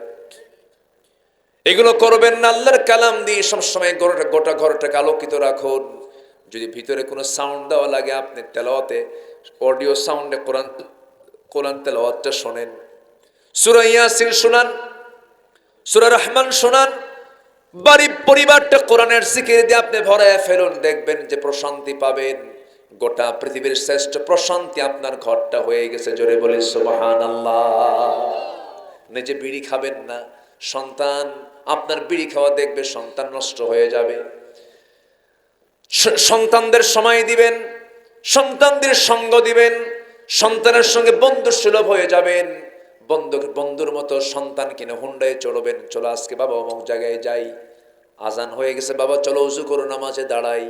এগুলো করবেন না। আল্লাহর কালাম দিয়ে সবসময় গোটা ঘরটাকে আলোকিত রাখুন। যদি ভিতরে কোনো সাউন্ড দেওয়া লাগে, আপনি তেলাওয়াতে অডিও সাউন্ডে কোরআন তেলাওয়াতটা শোনেন। সূরা ইয়াসিন শোনান, সূরা রহমান শোনান। বাড়ি পরিবারটা কোরআনের জিকির দিয়ে আপনি ভরায় ফেলুন, দেখবেন যে প্রশান্তি পাবেন। গোটা পৃথিবীর শ্রেষ্ঠ প্রশান্তি আপনার ঘরটা হয়ে গেছে। জোরে বলি সুবহানাল্লাহ। নিজে বিড়ি খাবেন না, সন্তান আপনার বিড়ি খাওয়া দেখবে, সন্তান নষ্ট হয়ে যাবে। সন্তানদের সময় দিবেন, সন্তানদের সঙ্গ দিবেন, সন্তানের সঙ্গে বন্ধু সুলভ হয়ে যাবেন। বন্ধুর মতো সন্তান কিনে হুন্ডায় চড়বেন, চলো আজকে বাবা অমুক জায়গায় যাই, আজান হয়ে গেছে বাবা চলো উজু করো, নামাজে দাঁড়াই।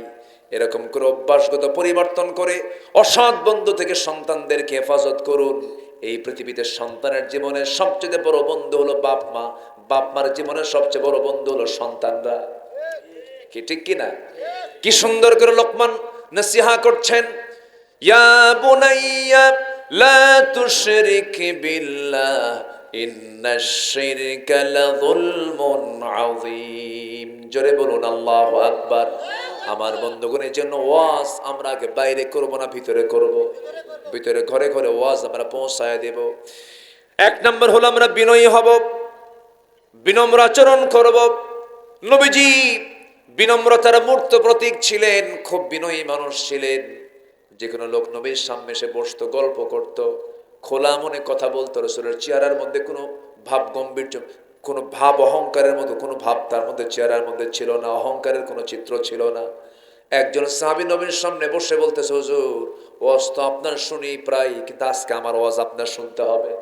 এরকম করে অভ্যাসগত পরিবর্তন করে অসৎ বন্ধু থেকে সন্তানদেরকে হেফাজত করুন। এই পৃথিবীতে সন্তানের জীবনের সবচেয়ে বড় বন্ধু হলো বাপ মা, বাপ মার জীবনের সবচেয়ে বড় বন্ধু হলো সন্তানরা। কি ঠিক কিনা? কি সুন্দর করে লোকমান নসিহা করছেন, ইয়া বুনাইয়া লা তুশরিক বিল্লাহ ইন্নাশ শিরকা লাযুলমুন আযীম। জোরে বলুন আল্লাহু আকবার। আমার বন্ধুগণের জন্য ওয়াজ আমরা আগে বাইরে করব না, ভিতরে করব। ভিতরে ঘরে ঘরে ওয়াজ আমরা পৌঁছায় দেব। এক নম্বর হলো আমরা বিনয়ী হব, বিনম্র আচরণ করব। নবীজি বিনম্রতার মূর্ত প্রতীক ছিলেন, খুব বিনয়ী মানুষ ছিলেন। যে কোনো লোক নবীর সামনে এসে বসতো, গল্প করত, খোলা মনে কথা বলতো। রাসূলের চেহারার মধ্যে কোনো ভাব গাম্ভীর্য, কোনো ভাব অহংকারের মতো কোনো ভাব তার মধ্যে চেহারার মধ্যে ছিল না, অহংকারের কোনো চিত্র ছিল না। একজন সাহাবী নবীর সামনে বসে বলতেছে, হুজুর ওয়াজ তো আপনার শুনি প্রায়, কিন্তু আজকে আমার ওয়াজ আপনার শুনতে হবে।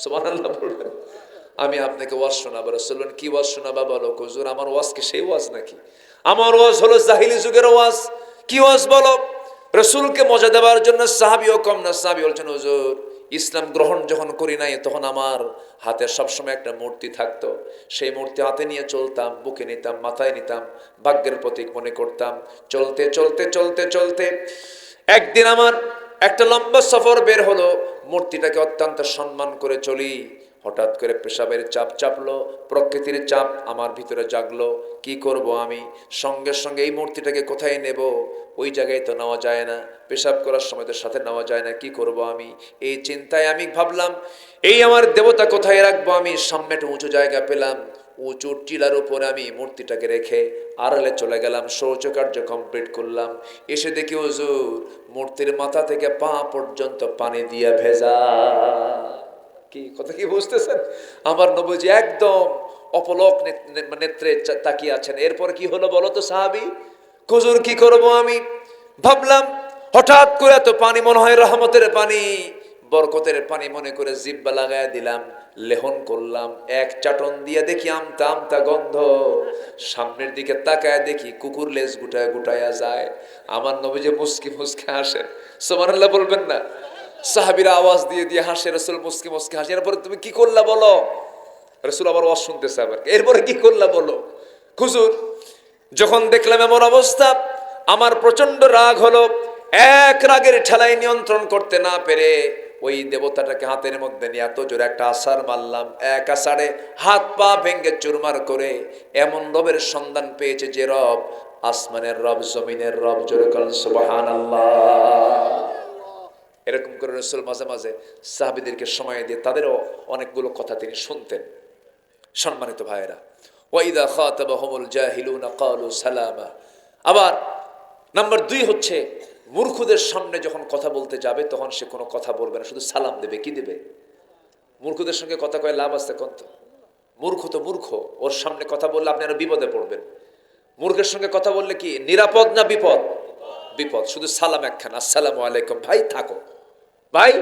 সুবহানাল্লাহ বলবেন। আমি আপনাকে ওয়াজ শোনাবো। রাসূল বলেন, কি ওয়াজ শোনাবা বলো। হুজুর আমার ওয়াজ কি সেই ওয়াজ নাকি? আমার ওয়াজ হলো জাহিলি যুগের ওয়াজ। কি ওয়াজ বলো। রাসূলকে মজা দেওয়ার জন্য সাহাবীও কম না। সাহাবী বলছেন, হুজুর ইসলাম গ্রহণ যখন করি নাই তখন আমার হাতে সবসময় একটা মূর্তি থাকতো। সেই মূর্তি হাতে নিয়ে চলতাম, বুকে নিতাম, মাথায় নিতাম, ভাগ্যের প্রতীক মনে করতাম। চলতে চলতে চলতে চলতে একদিন আমার একটা লম্বা সফর বের হলো, মূর্তিটাকে অত্যন্ত সম্মান করে চলি। হঠাৎ করে পেশাবের চাপ চাপলো, প্রকৃতির চাপ আমার ভিতরে জাগলো। কি করব আমি? সঙ্গে সঙ্গে এই মূর্তিটাকে কোথায় নেব? ওই জায়গায় তো নেওয়া যায় না, পেশাব করার সময় তো সাথে নেওয়া যায় না। কি করব আমি? এই চিন্তায় আমি ভাবলাম, এই আমার দেবতা কোথায় রাখবো আমি? সামনে একটা উঁচু জায়গা পেলাম, উঁচু টিলার উপরে আমি মূর্তিটাকে রেখে আড়ালে চলে গেলাম, শৌচকার্য কমপ্লিট করলাম। এসে দেখি হুজুর মূর্তির মাথা থেকে পা পর্যন্ত পানি দিয়া ভেজা। কি কথা কি বুঝতেছেন? আমার নবীজি একদম অপলক নেত্রে তাকিয়ে আছেন। এরপর কি হলো বলো তো সাহাবী? হুজুর কি করব আমি? ভাবলাম হঠাৎ করে এত পানি মনে হয় রহমতের পানি, বরকতের পানি মনে করে জিহ্বা লাগায় দিলাম, লেহন করলাম। এক চাটন দিয়ে দেখি আমতা আমতা গন্ধ। সামনের দিকে তাকায় দেখি কুকুর লেজ গুটায় গুটায়া যায়। আমার নবীজি মুস্কি মুস্কি হাসেন। সুবহানাল্লাহ বলবেন না? সাহাবীরা আওয়াজ দিয়ে দিয়ে হাসে, রাসূল মুস্কি মুস্কি হাসে। এরপরে তুমি কি করলা বলো। রাসূল আবার ওয়াজ শুনতেছে, আবার এরপরে কি করলা বলো। হুজুর যখন দেখলাম এমন অবস্থা, আমার প্রচন্ড রাগ হলো। এক রাগের ঠেলায় নিয়ন্ত্রণ করতে না পেরে ওই দেবতাটাকে হাতের মধ্যে নিয়ে এত জোরে একটা আছাড় মারলাম। এক আছাড়ে হাত পা ভেঙ্গে চুরমার করে এমন রবের সন্ধান পেয়েছে যে রব আসমানের রব, জমিনের রব। জোরে বলেন সুবহানাল্লাহ। এরকম করে রাসূল মাঝে মাঝে সাহাবীদেরকে সময় দিয়ে তাদেরও অনেকগুলো কথা তিনি শুনতেন। সম্মানিত ভাইয়েরা, ওয়াইদা খাতাবাহুমুল জাহিলুনা ক্বালু সালামা। আবার নাম্বার 2 হচ্ছে, মূর্খদের সামনে যখন কথা বলতে যাবে তখন সে কোনো কথা বলবে না, শুধু সালাম দেবে। কি দেবে? মূর্খদের সঙ্গে কথা কয়ে লাভ আছে কোন? তো মূর্খ তো মূর্খ, ওর সামনে কথা বললে আপনি আরো বিপদে পড়বেন। মূর্খের সঙ্গে কথা বললে কি নিরাপদ না বিপদ? বিপদ। শুধু সালাম একখানা, আসসালামু আলাইকুম, ভাই থাকো, ভাই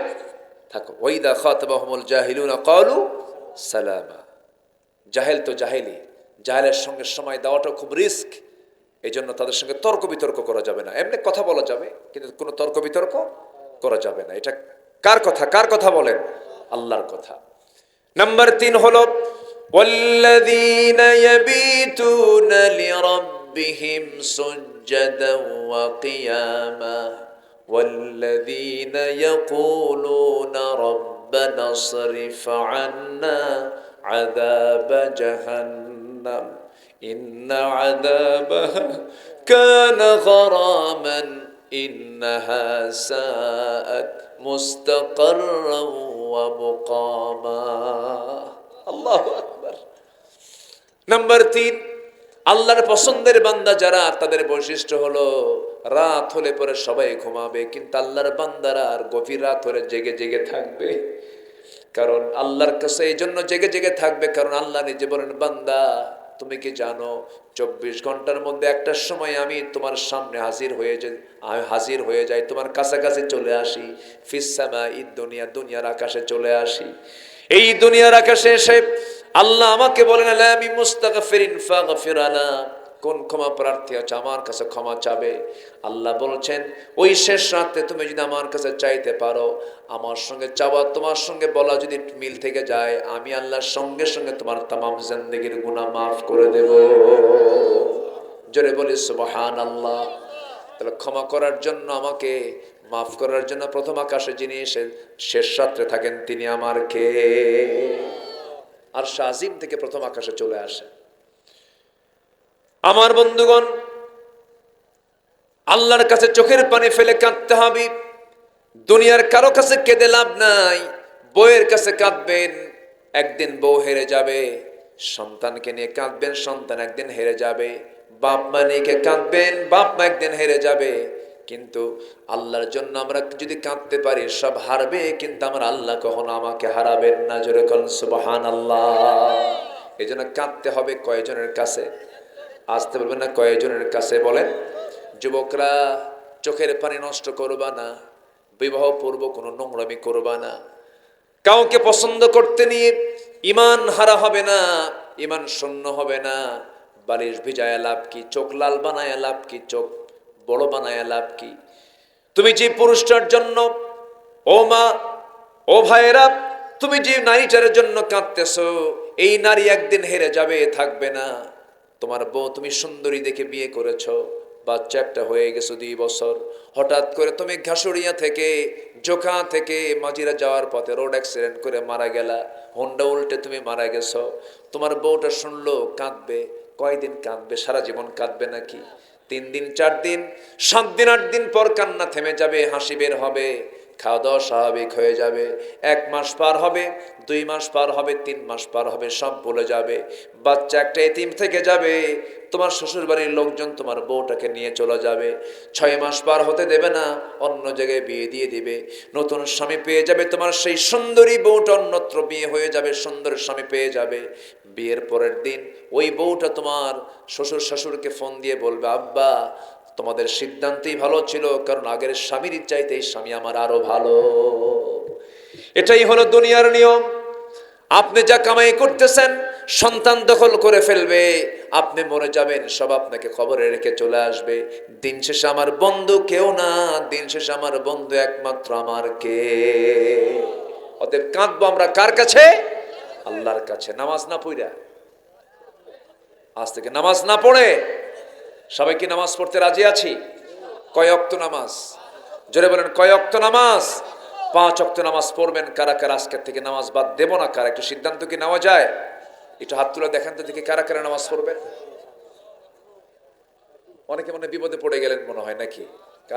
থাকো। ওয়াইদা খাতাবাহুমুল জাহিলুনা ক্বালু সালামা। জাহেল তো জাহেলি, জাহেলের সঙ্গে সময় দেওয়াটা খুব রিস্ক। এই জন্য তাদের সঙ্গে তর্ক বিতর্ক করা যাবে না। এমনি কথা বলা যাবে, কিন্তু কোনো তর্ক বিতর্ক করা যাবে না। এটা কার কথা? কার কথা বলেন? আল্লাহর কথা। নাম্বার 3 হলো, ওয়াল্লাযীনা ইয়াবিতুনা লিরাব্বিহিম সুজদান ওয়া কিয়ামা ওয়াল্লাযীনা ইয়াকুলুনা রাব্বানা ইসরিফ আন্না আযাবা জাহান্নাম ইন্না আযাবাহা কানা গরামান ইন্নাহা সাআত মুস্তাকাররান ওয়া মুকামা। আল্লাহু আকবার। নাম্বার 3, আল্লাহর পছন্দের বান্দা যারা, তাদের বৈশিষ্ট্য হলো রাত হলে পরে সবাই ঘুমাবে, কিন্তু আল্লাহর বান্দারা আর গভীর রাত হলে জেগে জেগে থাকবে। কারণ আল্লাহর কাছে এই জন্য জেগে জেগে থাকবে, কারণ আল্লাহ নিজে বলেন, বান্দা তুমি কি জানো 24 ঘন্টার মধ্যে একটা সময় আমি তোমার সামনে হাজির হয়ে যাই, তোমার কাছাকাছি চলে আসি। ফিস সামাঈদ দুনিয়া, দুনিয়ার আকাশে চলে আসি। এই দুনিয়ার আকাশে এসে আল্লাহ আমাকে বলেন, লা আমি মুস্তাগফিরিন ফাগফির আলা, কোন ক্ষমা প্রার্থী আছে আমার কাছে ক্ষমা চাবে। আল্লাহ বলছেন, ওই শেষ রাতে তুমি যদি আমার কাছে চাইতে পারো, আমার সঙ্গে চাওয়া তোমার সঙ্গে বলা যদি মিল থেকে যায়, আমি আল্লাহর সঙ্গে সঙ্গে তোমার তামাম জিন্দেগীর গুনাহ মাফ করে দেব। জোরে বলি সুবহানাল্লাহ। তাহলে ক্ষমা করার জন্য, আমাকে মাফ করার জন্য প্রথম আকাশে যিনি এসে শেষ রাত্রে থাকেন, তিনি আমার কে? আরশ আজিম থেকে প্রথম আকাশে চলে আসে। আমার বন্ধুগণ, আল্লাহর কাছে চোখের পানি ফেলে কাঁদতে হবে। দুনিয়ার কারো কাছে কেঁদে লাভ নাই, বউয়ের কাছে কাঁদবেন, একদিন বউ হেরে যাবে। সন্তানকে নিয়ে কাঁদবেন, সন্তান একদিন হেরে যাবে। বাপ মা নিয়ে কাঁদবেন, বাপ মা একদিন হেরে যাবে। কিন্তু আল্লাহর জন্য আমরা যদি কাঁদতে পারি, সব হারবে, কিন্তু আমার আল্লাহ কখনো আমাকে হারাবেন না। জোরে বলেন সুবহানাল্লাহ। এই জন্য কাঁদতে হবে কয়জনের কাছে? আসতে বলবেন না, কয়জনের কাছে বলেন? যুবকরা, চোখের পানি নষ্ট করবা না, বিবাহ পূর্ব কোনো নোংরামি করবা না। কাউকে পছন্দ করতে নিয়ে ইমান হারা হবে না, ইমান শূন্য হবে না। বালিশ ভিজায় লাভ কি? চোখ লাল বানায় লাভ কি? চোখ বড় বানায় লাভ কি? তুমি যে পুরুষটার জন্য, ও মা, ও ভাইয়েরা, তুমি যে নারীটার জন্য কাঁদতেছো, এই নারী একদিন হেরে যাবে, থাকবে না। তোমার বউ তুমি সুন্দরী দেখে বিয়ে করেছো, বাচ্চা একটা হয়ে গেছো 2 বছর। হঠাৎ করে তুমি ঘাসুরিয়া থেকে, জোকা থেকে মাজিরা যাওয়ার পথে রোড অ্যাক্সিডেন্ট করে মারা গেলা, হোন্ডা উল্টে তুমি মারা গেছো। তোমার বউটা শুনলো, কাঁদবে। কয়দিন কাঁদবে? সারা জীবন কাঁদবে নাকি? 3 দিন, 4 দিন, 7 দিন, 8 দিন পর কান্না থেমে যাবে, হাসি বের হবে, খাওয়া দাওয়া স্বাভাবিক হয়ে যাবে। 1 মাস পার হবে, 2 মাস পার হবে, 3 মাস পার হবে, সব ভুলে যাবে। বাচ্চা একটা এতিম থেকে যাবে। তোমার শ্বশুর বাড়ির লোকজন তোমার বউটাকে নিয়ে চলে যাবে। 6 মাস পার হতে দেবে না, অন্য জায়গায় বিয়ে দিয়ে দিবে। নতুন স্বামী পেয়ে যাবে, তোমার সেই সুন্দরী বউটা অন্যত্র বিয়ে হয়ে যাবে, সুন্দর স্বামী পেয়ে যাবে। বিয়ের পরের দিন ওই বউটা তোমার শ্বশুরকে ফোন দিয়ে বলবে, আব্বা, তোমাদের সিদ্ধান্তই ভালো ছিল, কারণ আগের স্বামীর চাইতে এই স্বামী আমার আরো ভালো। এটাই হলো দুনিয়ার নিয়ম। আপনি যা কামাই করতেছেন, সন্তান দখল করে ফেলবে, আপনি মরে যাবেন, সব আপনাকে খবরে রেখে চলে আসবে। দিন শেষে আমার বন্ধু কেউ না, দিন শেষে আমার বন্ধু একমাত্র আমার কে? অতএব কাঁদবো আমরা কার কাছে? আল্লাহর কাছে। নামাজ না পড়া, আজ থেকে নামাজ না পড়ে, সবাই কি নামাজ পড়তে রাজি আছি? কয় ওয়াক্ত নামাজ? জোরে বলেন, কয় ওয়াক্ত নামাজ? 5 ওয়াক্ত নামাজ পড়বেন। কারা কারা আজকের থেকে নামাজ বাদ দেব না? কারা একটু সিদ্ধান্ত কি নেওয়া যায়? একটু হাত তুলে দেখেন তো দেখি, কারা কারা নামাজ পড়বেন। অনেকে মনে বিপদে পড়ে গেলেন মনে হয় নাকি?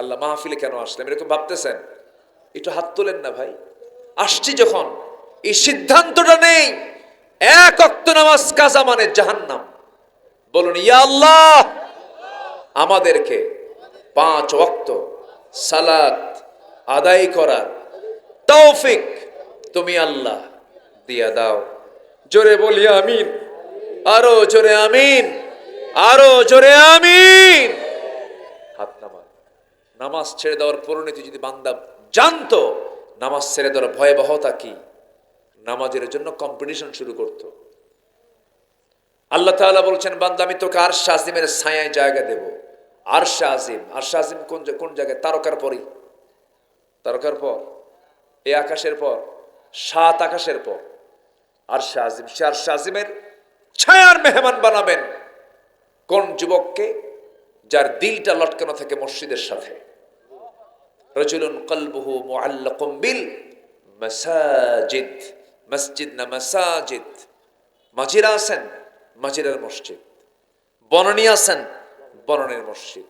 আল্লাহ, মাহফিলে কেন আসলাম, এরকম ভাবতেছেন? একটু হাত তোলেন না ভাই। আসছি যখন, এই সিদ্ধান্তটা নেই, 1 ওয়াক্ত নামাজ কাজা মানে জাহান্নাম। বলুন, ইয়া আল্লাহ, আমাদেরকে 5 ওয়াক্ত সালাত আদায় করার তৌফিক তুমি আল্লাহ দিয়া দাও। জোরে বলি আমিন, আরো জোরে আমিন, আরো জোরে আমিন। হাত নামান। নামাজ ছেড়ে দেওয়ার পরিণতি যদি বান্দা জানতো, নামাজ ছেড়ে দেওয়ার ভয়াবহতা কি, নামাজের জন্য কম্পিটিশন শুরু করত। আল্লাহ তাআলা বলছেন, বান্দা, আমি তোকে আরশ আজিমের ছায়ায় জায়গা দেব। আরশ আজিম, আরশ আজিম কোন জায়গায়? তারকার পরই, তারকার পর, এই আকাশের পর, 7 আকাশের পর আরশ আজিম। সে আরশ আজিমের ছায়ার মেহমান বানাবেন কোন যুবককে? যার দিলটা লটকানো থাকে মসজিদের সাথে। রাজুলুন কলবুহু মুআল্লাকুম বিল মাসাজিদ। মসজিদ না মাসাজিদ। মাজিরা আছেন, মাজিরার মসজিদ। বনানী আছেন, বনানীর মসজিদ।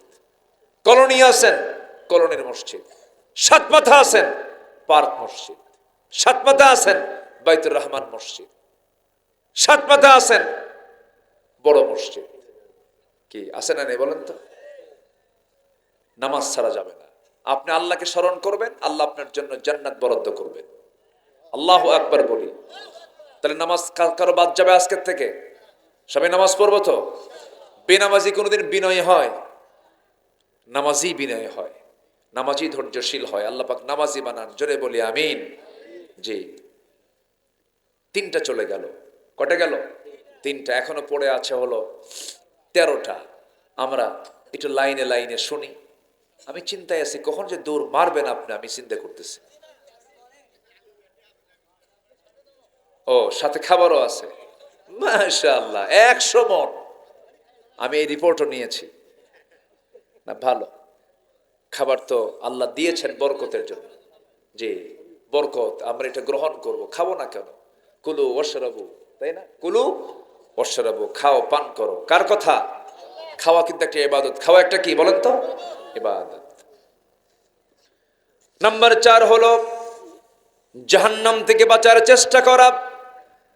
কলোনি আছেন, কলোনির মসজিদ। সাতমাথা আছেন, পার্ক মসজিদ। সাতমাথা আছেন, বাইতুর রহমান মসজিদ। সাতমাথা আছেন, বড় মসজিদ। কি আছে না নেই বলেন তো? নামাজ ছাড়া যাবে না। আপনি আল্লাহকে স্মরণ করবেন, আল্লাহ আপনার জন্য জান্নাত বরাদ্দ করবেন। আল্লাহু আকবার বলি। তাহলে নামাজ কারো বাদ যাবে আজকের থেকে? সবাই নামাজ পড়বো তো? বেনামাজি কোনোদিন বিনয় হয়? নামাজি বিনয় হয়, নামাজি ধৈর্যশীল হয়। আল্লাহ পাক নামাজি বানান। জোরে বলি আমিন। জি, 3টা চলে গেল। কটা গেল? 3টা। এখনো পড়ে আছে হলো 13টা। আমরা একটু লাইনে লাইনে শুনি। আমি চিন্তায় আছি, কখন যে দৌড় মারবেন আপনি, আমি চিন্তা করতেছি। ও, সাথে খাবারও আছে, মাশাআল্লাহ, 100 মণ। আমি এই রিপোর্টও নিয়েছি। না, ভালো খাবার তো আল্লাহ দিয়েছেন বরকতের জন্য। জি, বরকত, আমরা এটা গ্রহণ করব, খাবো না কেন? কুলু ওয়াশরাবু, তাই না? কুলু ওয়াশরাবু, খাও, পান করো। কার কথা? খাওয়া কিন্তু একটা ইবাদত। খাওয়া একটা কি বলেন তো? ইবাদত। নাম্বার 4 হলো জাহান্নাম থেকে বাঁচার চেষ্টা করা।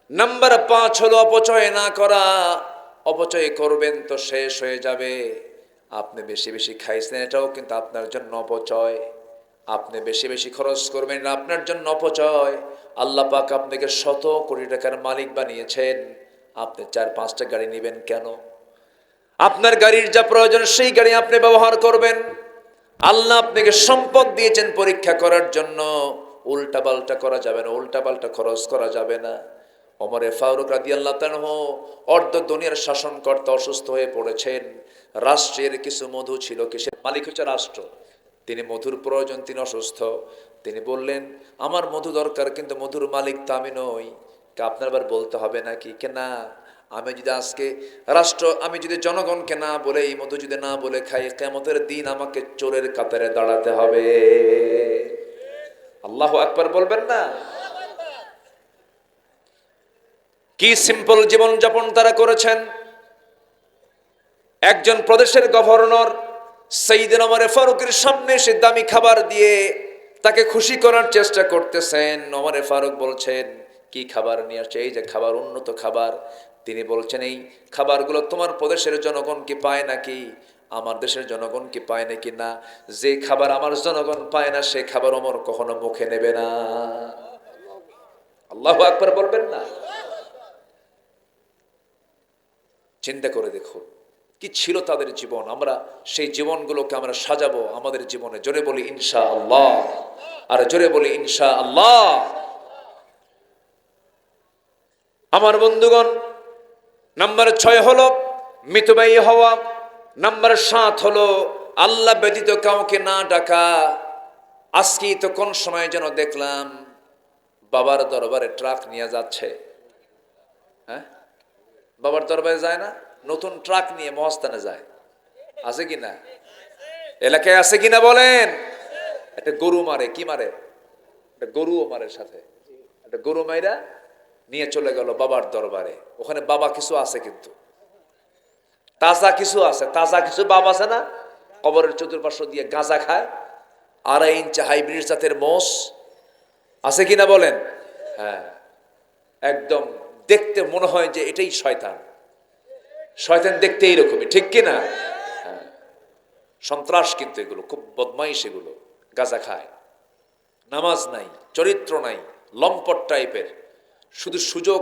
নাম্বার 5 হলো অপচয় না করা। অপচয় করবেন তো শেষ হয়ে যাবে। আপনি বেশি বেশি খাইছেন, এটাও কিন্তু আপনার জন্য অপচয়। আপনি বেশি বেশি খরচ করবেন, এটা আপনার জন্য অপচয়। আল্লাহ পাক আপনাকে শত কোটি টাকার মালিক বানিয়েছেন, আপনি 4-5টা গাড়ি নেবেন কেন? আপনার গাড়ির যা প্রয়োজন সেই গাড়ি আপনি ব্যবহার করবেন। আল্লাহ আপনাকে সম্পদ দিয়েছেন পরীক্ষা করার জন্য, উল্টা পাল্টা করা যাবে না, উল্টা পাল্টা খরচ করা যাবে না। ওমরে ফারুক রাদিয়াল্লাহু তাআলা অর্ধ দুনিয়ার শাসনকর্তা অসুস্থ হয়ে পড়েছেন। রাষ্ট্রের কিছু মধু ছিল, কিসের মালিক হচ্ছে রাষ্ট্র, তিনি মধুর প্রয়োজন, তিনি অসুস্থ। তিনি বললেন আমার মধু দরকার, কিন্তু মধুর মালিক তো আমি নই। আপনার আবার বলতে হবে নাকি কেনা আমি যদি আজকে আমি যদি জনগণকে না বলে এই মধু যদি না বলে খাই, কিয়ামতের দিন আমাকে চোরের কাতারে দাঁড়াতে হবে। আল্লাহু আকবার বলবেন না? কি সিম্পল জীবন যাপন তারা করেছেন। একজন প্রদেশের গভর্নর সাইয়েদনা ওমর ফারুকের সামনে এসে দামি খাবার দিয়ে তাকে খুশি করার চেষ্টা করতেছেন। ওমর ফারুক বলছেন কি খাবার নিয়ে আসছে? এই যে খাবার, উন্নত খাবার। তিনি বলছেন এই খাবারগুলো তোমার প্রদেশের জনগণ কি পায় নাকি? আমার দেশের জনগণ কি পায় নাকি? না, যে খাবার আমার জনগণ পায় না সে খাবার ওমর কখনো মুখে নেবে না। আল্লাহু আকবার বলবেন না? চিন্তা করে দেখো কি ছিল তাদের জীবন। আমরা সেই জীবনগুলোকে আমরা সাজাবো আমাদের জীবনে। জোরে বলি ইনশাআল্লাহ, আর জোরে বলি ইনশাআল্লাহ। আমার বন্ধুগণ, নাম্বার 6 হলো মিতব্যয়ী হওয়া। নাম্বার 7 হলো আল্লাহ ব্যতীত কাউকে না ডাকা। আজকে তো কোন সময় যেন দেখলাম বাবার দরবারে ট্রাক নিয়ে যাচ্ছে। হ্যাঁ, বাবার দরবারে যায় না, নতুন ট্রাক নিয়ে মহাস্থানে যায়। আছে কিনা এলাকায়? আছে কিনা বলেন? একটা গরু মারে, কি মারে? একটা গরুও মারে, সাথে একটা গরু মাইরা নিয়ে চলে গেল বাবার দরবারে। ওখানে বাবা কিছু আছে, কিন্তু তাজা কিছু আছে, তাজা কিছু বাবা আছে না, কবরের চতুর্পার্শ্ব দিয়ে গাঁজা খায়, 2.5 ইঞ্চি হাইব্রিড জাতের মোষ আছে কিনা বলেন? হ্যাঁ, একদম দেখতে মনে হয় যে এটাই শয়তান। শয়তান দেখতে এইরকমই, ঠিক কিনা? হ্যাঁ, সন্ত্রাস কিন্তু এগুলো, খুব বদমাইশ এগুলো। গাঁজা খায়, নামাজ নাই, চরিত্র নাই, লম্পট টাইপের। শুধু সুযোগ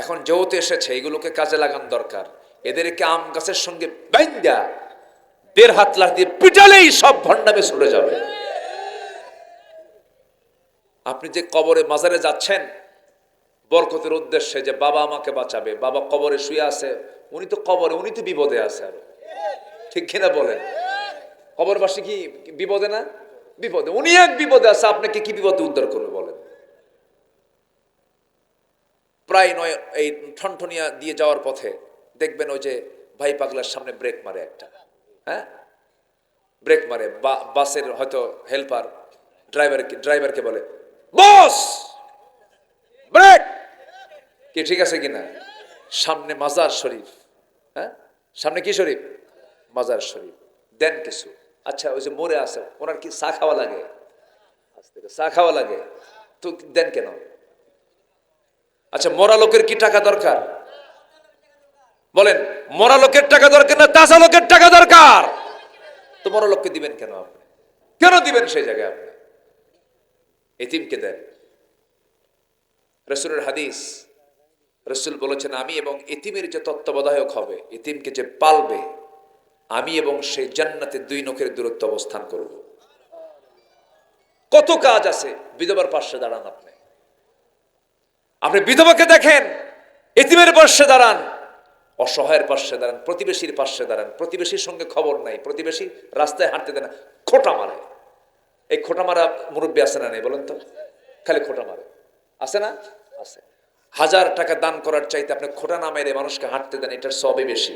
এখন যেহেতু এসেছে এগুলোকে কাজে লাগান দরকার। এদেরকে আম গাছের সঙ্গে বাইন্দা 1.5 হাত লাঠ দিয়ে পিটালেই সব ভণ্ডামে ছুটে যাবে। আপনি যে কবরে মাজারে যাচ্ছেন বরকতের উদ্দেশ্যে, যে বাবা আমাকে বাঁচাবে, বাবা কবরে শুয়ে আছে, উনি তো কবরে, উনি তো বিপদে আছে আরো, ঠিক কিনা বলেন? কবরবাসী কি বিপদে না? বিপদে। উনি এক বিপদে আছে, আপনাকে কি বিপদে উদ্ধার করবে বলেন? প্রায় নয় এই ঠনঠনিয়া দিয়ে যাওয়ার পথে দেখবেন ওই যে ভাই পাগলার সামনে ব্রেক মারে একটা, হ্যাঁ, ব্রেক মারে। বাসের হয়তো হেল্পার ড্রাইভারকে বলে বস ব্রেক, কি ঠিক আছে কিনা? সামনে মাজার শরীফ, হ্যাঁ, সামনে কি শরীফ? মাজার শরীফ। দেন কিছু। আচ্ছা, ওই যে মরে আছে, ওনার কি চা খাওয়া লাগে? চা খাওয়া লাগে তো দেন কেন? আচ্ছা, মরা লোকের কি টাকা দরকার? বলেন, মরা লোকের টাকা দরকার না তাজা লোকের টাকা দরকার? তো মরা লোককে দিবেন কেন? আপনি কেন দিবেন সেই জায়গায়? আপনি এতিমকে দেন। রাসূলের হাদিস, রাসূল বলেছেন আমি এবং এতিমের যে তত্ত্বাবধায়ক হবে, এতিমকে যে পালবে, আমি এবং সেই জান্নাতে 2 নখের দূরত্ব অবস্থান করব। কত কাজ আছে। বিধবার পাশে দাঁড়ান, আপনি বিধবাকে দেখেন, এতিমের পাশে দাঁড়ান, অসহায়ের পাশে দাঁড়ান, প্রতিবেশীর পাশে দাঁড়ান। প্রতিবেশীর সঙ্গে খবর নাই, প্রতিবেশী রাস্তায় হাঁটতে দেন, খোঁটা মারে। এই খোঁটা মারা মুরব্বী আছে না নেই বলেন তো? খালি খোঁটা মারে, আছে না? আছে। 1000 টাকা দান করার চাইতে আপনি খোঁটা না মেরে মানুষকে হাঁটতে দেন, এটার সবই বেশি।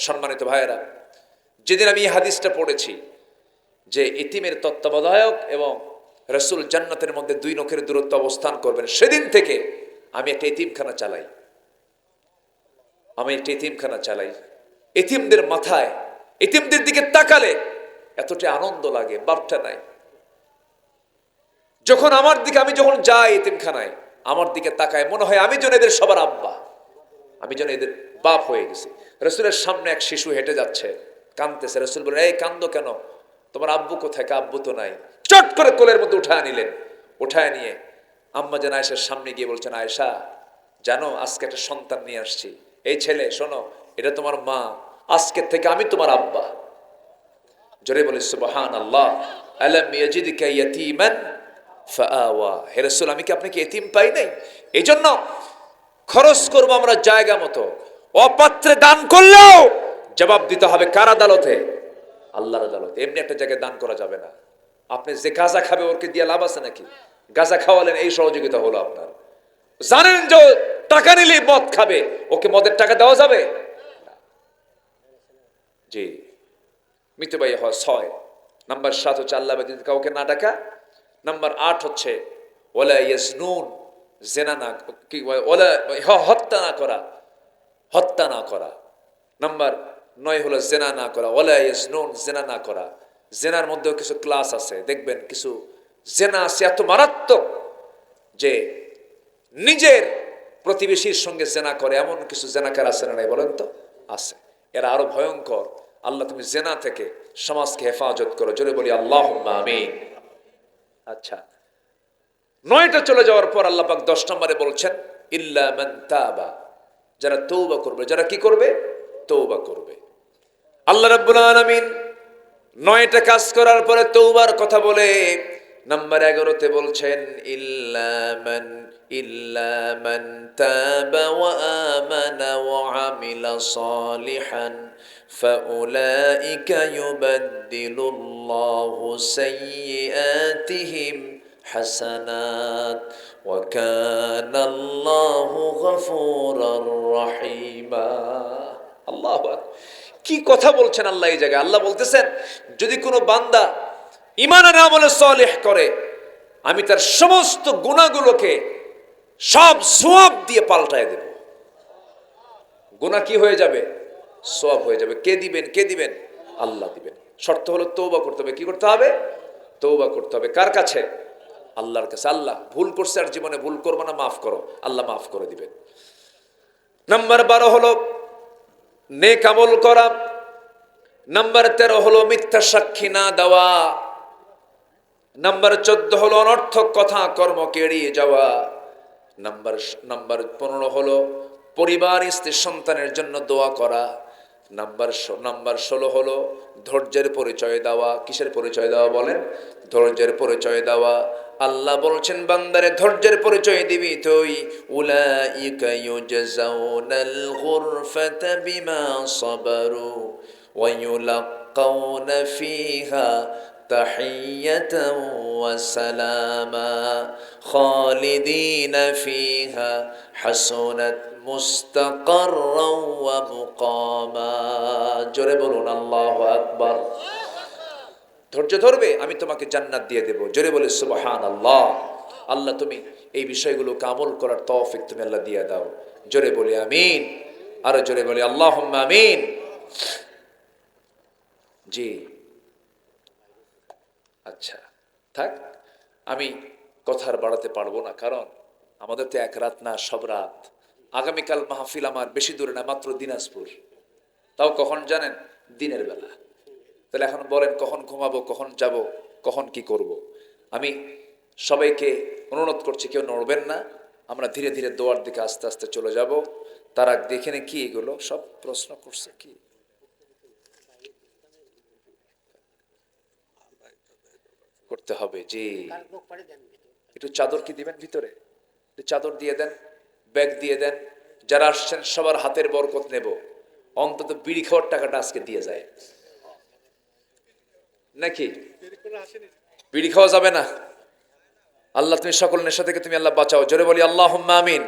সম্মানিত ভাইয়েরা, যেদিন আমি এই হাদিসটা পড়েছি যে এতিমের তত্ত্বাবধায়ক এবং রাসূল জান্নাতের মধ্যে 2 নখের দূরত্ব অবস্থান করবেন, সেদিন থেকে আমি একটা এতিমখানা চালাই। এতিমদের মাথায়, এতিমদের দিকে তাকালে এতটা আনন্দ লাগে, বাপটা নাই। যখন আমার দিকে, আমি যখন যাই এতিমখানায়, আমার দিকে তাকায়, মনে হয় আমি যেন এদের সবার আব্বা, আমি যেন এদের বাপ হয়ে গেছি। রসুলের সামনে এক শিশু হেঁটে যাচ্ছে, কাঁদতেছে। রসুল বলে, এই কান্দো কেন? তোমার আব্বু কোথায়? আব্বু তো নাই। চট করে কোলের মধ্যে উঠায় নিলেন। উঠায় নিয়ে আম্মা জান আয়েশার সামনে গিয়ে বলছেন, আয়েশা জানো আজকে একটা সন্তান নিয়ে আসছি, এই ছেলে শোনো, এটা তোমার মা, আজকের থেকে আমি তোমার আব্বা। জোরে বলে সুবহানাল্লাহ। আলাম ইয়াজিদকা ইয়াতীমান ফাআওয়া। হে রাসূল, আমি কি আপনাকে এতিম পাই নাই? এই জন্য খরচ করবো আমরা জায়গা মতো। অপাত্রে দান করলেও জবাব দিতে হবে কার আদালতে? আল্লাহর আদালতে। এমনি একটা জায়গায় দান করা যাবে না। আপনি যে গাঁজা খাবে ওকে দিয়ে লাভ আছে নাকি? গাঁজা খাওয়ালেন, এই সহযোগিতা হলো আপনার। জানেন যে টাকা নিলেই মদ খাবে, ওকে মদের টাকা দেওয়া যাবে? জি। মিতবাই হয় 6। নাম্বার 7 হচ্ছে আল্লাহ ব্যতীত কাউকে না ডাকা। নাম্বার 8 হচ্ছে ওয়ালা ইয়াজনুন, জেনা না, কি ওয়ালা হত্যা না করা, হত্যা না করা। নাম্বার 9 হলো জেনা না করা, ওয়ালা ইয়াজনুন, জেনা না করা। জেনার মধ্যেও কিছু ক্লাস আছে, দেখবেন কিছু জেনা আছে এত মারাত্মক যে নিজের প্রতিবেশীর সঙ্গে জেনা করে, এমন কিছু জেনাকার আছে না নাই বলেন তো? আছে। এরা আরো ভয়ঙ্কর। আল্লাহ তুমি জেনা থেকে সমাজকে হেফাজত করো, জোরে বলি আল্লাহুম্মা আমিন। আচ্ছা, 9টা চলে যাওয়ার পর আল্লাহ পাক 10 নম্বরে বলছেন ইল্লা মান তাবা, যারা তওবা করবে। যারা কি করবে? তওবা করবে। আল্লাহ রাব্বুল আলামিন 9টা কাজ করার পরে তওবার কথা বলে নাম্বার 11তে বলছেন ইল্লা মান তাবা ওয়া আমানা ওয়া আমিলা সালিহান ফাউলাইকা ইউবাদদিলুল্লাহু সাইয়্যাতিহিম হাসানাত ওয়া কানাল্লাহু গফুরার রহিমা। আল্লাহু আকবার। কি কথা বলছেন আল্লাহ এই জায়গায়? আল্লাহ বলতেছেন যদি কোনো বান্দা ঈমান আর আমলে সালেহ করে, আমি তার সমস্ত গুনাহগুলোকে সব সওয়াব দিয়ে পাল্টায় দেব। গুনাহ কি হয়ে যাবে? সওয়াব হয়ে যাবে। কে দিবেন? কে দিবেন? আল্লাহ দিবেন। শর্ত হলো তওবা করতে হবে। কি করতে হবে? তওবা করতে হবে। কার কাছে? আল্লাহর কাছে। আল্লাহ ভুল করছে আর জীবনে ভুল করবো না, মাফ করো। আল্লাহ মাফ করে দিবেন। নাম্বার 12 হলো নেক আমল করা। নাম্বার 13 হলো মিথ্যা সাক্ষী না দেওয়া। নাম্বার 14 হলো অনর্থক কথা কর্মকে এড়িয়ে যাওয়া। নাম্বার 15 হলো পরিবার, স্ত্রী, সন্তানের জন্য দোয়া করা। নাম্বার 16 হলো ধৈর্যের পরিচয় দেওয়া। কিসের পরিচয় দেওয়া বলেন? ধৈর্যের পরিচয় দেওয়া। আল্লাহ বলছেন বান্দারে ধৈর্যের পরিচয় দিবি তুই। উলাইকা ইউজাউনাল গুরফাতা বিমা সাবারু ওয়া ইউলাক্কাউনা ফিহা তাহিয়াতাও ওয়া সালামা খালিদিনা ফিহা হাসুনাত মুস্তাকাররাও ওয়া মুকামা। জোরে বলুন আল্লাহু আকবার। ধৈর্য ধরবে, আমি তোমাকে জান্নাত দিয়ে দেব। জোরে বলে সুবহানাল্লাহ। আল্লাহ তুমি এই বিষয়গুলোকে আমল করার তৌফিক তুমি আল্লাহ দিয়ে দাও। জোরে বলি আমিন। আরো জোরে বলি আল্লাহুম্মা আমিন। জি, আচ্ছা থাক, আমি কথা আর বাড়াতে পারবো না, কারণ আমাদের তো এক রাত না, সব রাত। আগামীকাল মাহফিল আমার বেশি দূরে না, মাত্র দিনাজপুর। তাও কখন জানেন? দিনের বেলা। তাহলে এখন বলেন কখন ঘুমাবো, কখন যাব, কখন কি করব? আমি সবাইকে অনুরোধ করছি কেউ নড়বেন না। আমরা ধীরে ধীরে দোয়ার দিকে আস্তে আস্তে চলে যাব। তারা দেখে নে কি এগুলো সব প্রশ্ন করছে, কি করতে হবে? জি, একটু চাদর কি দিবেন ভিতরে? চাদর দিয়ে দেন, ব্যাগ দিয়ে দেন। যারা আসছেন সবার হাতের বরকত নেব। অন্তত বিড়ি খাওয়ার টাকাটা আজকে দিয়ে যায় নাকি? বিড়ি খাওয়া যাবে না। আল্লাহ তুমি সকল নেশা থেকে তুমি আল্লাহ বাঁচাও। জোরে বলি আল্লাহুম্মা আমিন।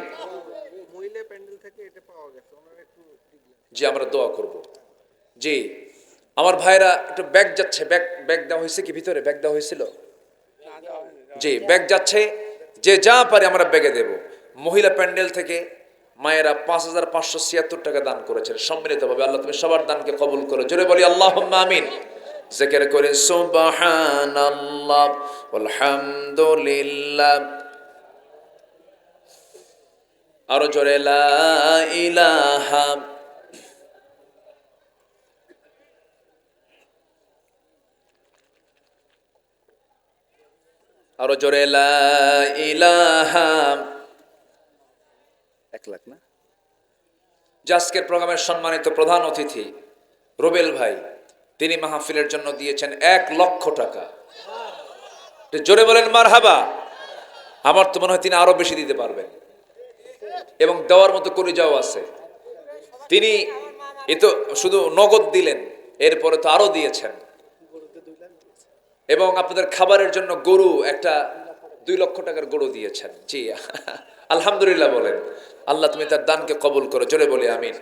জি, আমরা দোয়া করব। জি, আমার ভাইরা একটু ব্যাগ যাচ্ছে, ব্যাগ দেওয়া হয়েছে কি ভিতরে? ব্যাগ দেওয়া হয়েছিল? জি, ব্যাগ যাচ্ছে। যে যা পারে আমরা ব্যাগে দেব। মহিলা প্যান্ডেল থেকে মায়েরা 5576 টাকা দান করেছেন সম্মিলিতভাবে। আল্লাহ তুমি সবার দানকে কবুল করো। জোরে বলি আল্লাহুম্মা আমিন। জিকির করে সুবহানাল্লাহ আলহামদুলিল্লাহ, আরো জোরে লা ইলাহা, আরো জোরে লা ইলাহা। 1 লাখ না? আজকের প্রোগ্রামের সম্মানিত প্রধান অতিথি রুবেল ভাই, তিনি মাহফিলের জন্য দিয়েছেন 1 লক্ষ টাকা। জোরে বলেন মারহাবা। আমার তো মনে হয় তিনি আরো বেশি দিতে পারবেন এবং দেওয়ার মতো কলিজাও আছে। তিনি এ তো শুধু নগদ দিলেন, এরপরে তো আরো দিয়েছেন এবং আপনাদের খাবারের জন্য গরু একটা 2 লক্ষ টাকার গরু দিয়েছেন। জি আলহামদুলিল্লাহ বলেন। আল্লাহ তুমি তার দানকে কবুল করো, জোরে বলি আমিন।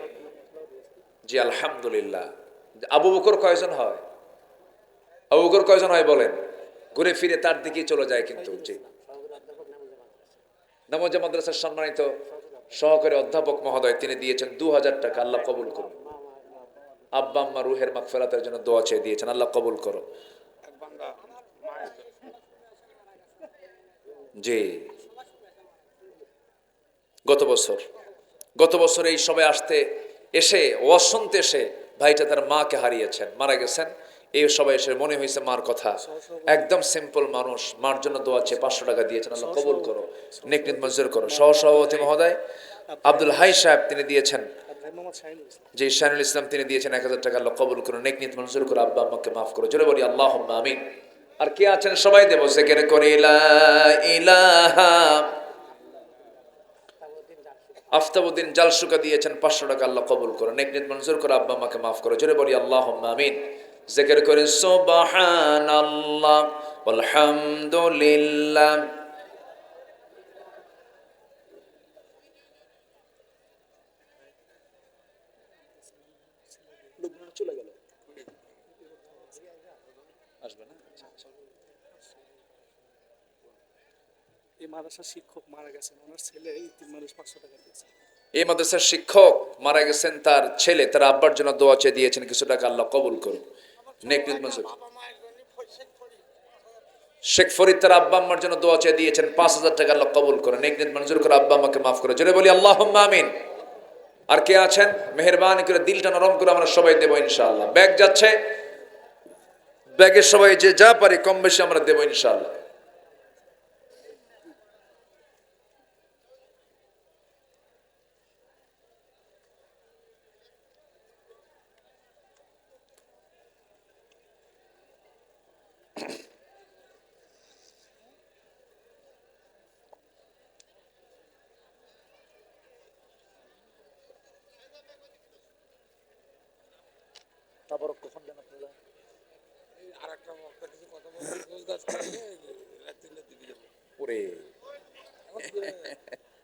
জি আলহামদুলিল্লাহ। আবু বকর কয়জন হয়? আবু বকর কয়জন হয় বলেন? ঘুরে ফিরে তার দিকেই চলে যায় কিন্তু। জি নামোজা মাদ্রাসার সম্মানিত সহকারী অধ্যাপক মহোদয়, তিনি দিয়েছেন 2000 টাকা। আল্লাহ কবুল করুন। আব্বা আম্মা রুহের মাগফিরাতের জন্য দোয়া চেয়ে দিয়েছেন, আল্লাহ কবুল করো। জি গত বছর এই সবাই এসে ওয়াজ শুনতে এসে ভাইটা তার মাকে হারিয়েছেন, মারা গেছেন। এই সবাই এসে মনে হয়েছে মার কথা, একদম সিম্পল মানুষ, মার জন্য দোয়া চেয়ে 500 টাকা দিয়েছেন, আল্লাহ কবুল করো, নেক নিয়ত মঞ্জুর করো। সহসভাপতি মহোদয় আব্দুল হাই সাহেব, তিনি দিয়েছেন, যে শাহিনুল ইসলাম, তিনি দিয়েছেন 1000 টাকা, আল্লাহ কবুল করো, নেক নিয়ত মঞ্জুর করো, আব্বা আম্মাকে মাফ করো, জোরে বলি আল্লাহুম্মা আমিন। আর কে আছেন সবাই দেব, জিকির করি লা ইলাহা। আফতাবউদ্দিন জালসুকা দিয়েছেন 500 টাকা, আল্লাহ কবুল করো, নেক নিয়ত মঞ্জুর করো, আব্বা আম্মাকে মাফ করো, জোরে বলি আল্লাহুম্মা আমিন। জিকির করে সুবহানাল্লাহ আলহামদুলিল্লাহ। চলে গেল, আসবে না? এই মাদ্রাসার শিক্ষক মারা গেছেন, ওনার ছেলে এই 3 মানুষ 500 টাকা দিয়েছে। এই মাদ্রাসার শিক্ষক মারা গেছেন, তার ছেলে তার আব্বার জন্য দোয়া চেয়ে দিয়েছেন কিছু টাকা, আল্লাহ কবুল করুন, নেক নিয়ত মঞ্জুর। শেখ ফরিদ তার আব্বা আম্মার জন্য দোয়া চেয়ে দিয়েছেন 5000 টাকা, আল্লাহ কবুল করুন, নেক নিয়ত মঞ্জুর করে, আব্বা আম্মাকে মাফ করে, জোরে বলি আল্লাহুম্মা আমিন। আর কে আছেন মেহেরবানি করে দিলটা নরম করে আমরা সবাই দেব ইনশাআল্লাহ। ব্যাগ যাচ্ছে, ব্যাগের সবাই যে যা পারি কম বেশি আমরা দেব ইনশাআল্লাহ। তারপর কখন জানা আপনারা এই আরেকটা বক্তা কিছু কথা বলতে গোলগাছ করে রাতে দিবি যাব ওরে এখন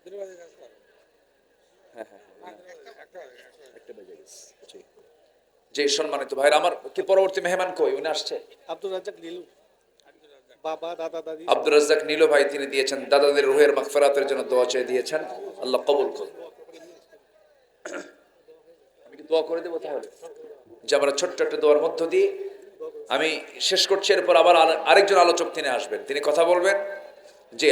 দিনে বাজে কাজ করে। হ্যাঁ একটা বাজে গেছে। জি সম্মানিত ভাইরা আমার, কি পরবর্তী মেহমান কই, উনি আসছে? আব্দুর রাজ্জাক নীলু, বাবা দাদা দাদি। আব্দুর রাজ্জাক নীলু ভাই, তিনি দিয়েছেন দাদাদের রুহের মাগফিরাতের জন্য দোয়া চেয়ে দিয়েছেন, আল্লাহ কবুল করুন। আমি কি দোয়া করে দেব তাহলে? যে আমরা ছোট্ট একটা দোয়ার মধ্য দিয়ে আমি শেষ করছি, এরপর আবার আরেকজন আলোচক তিনি আসবেন, তিনি কথা বলবেন। যে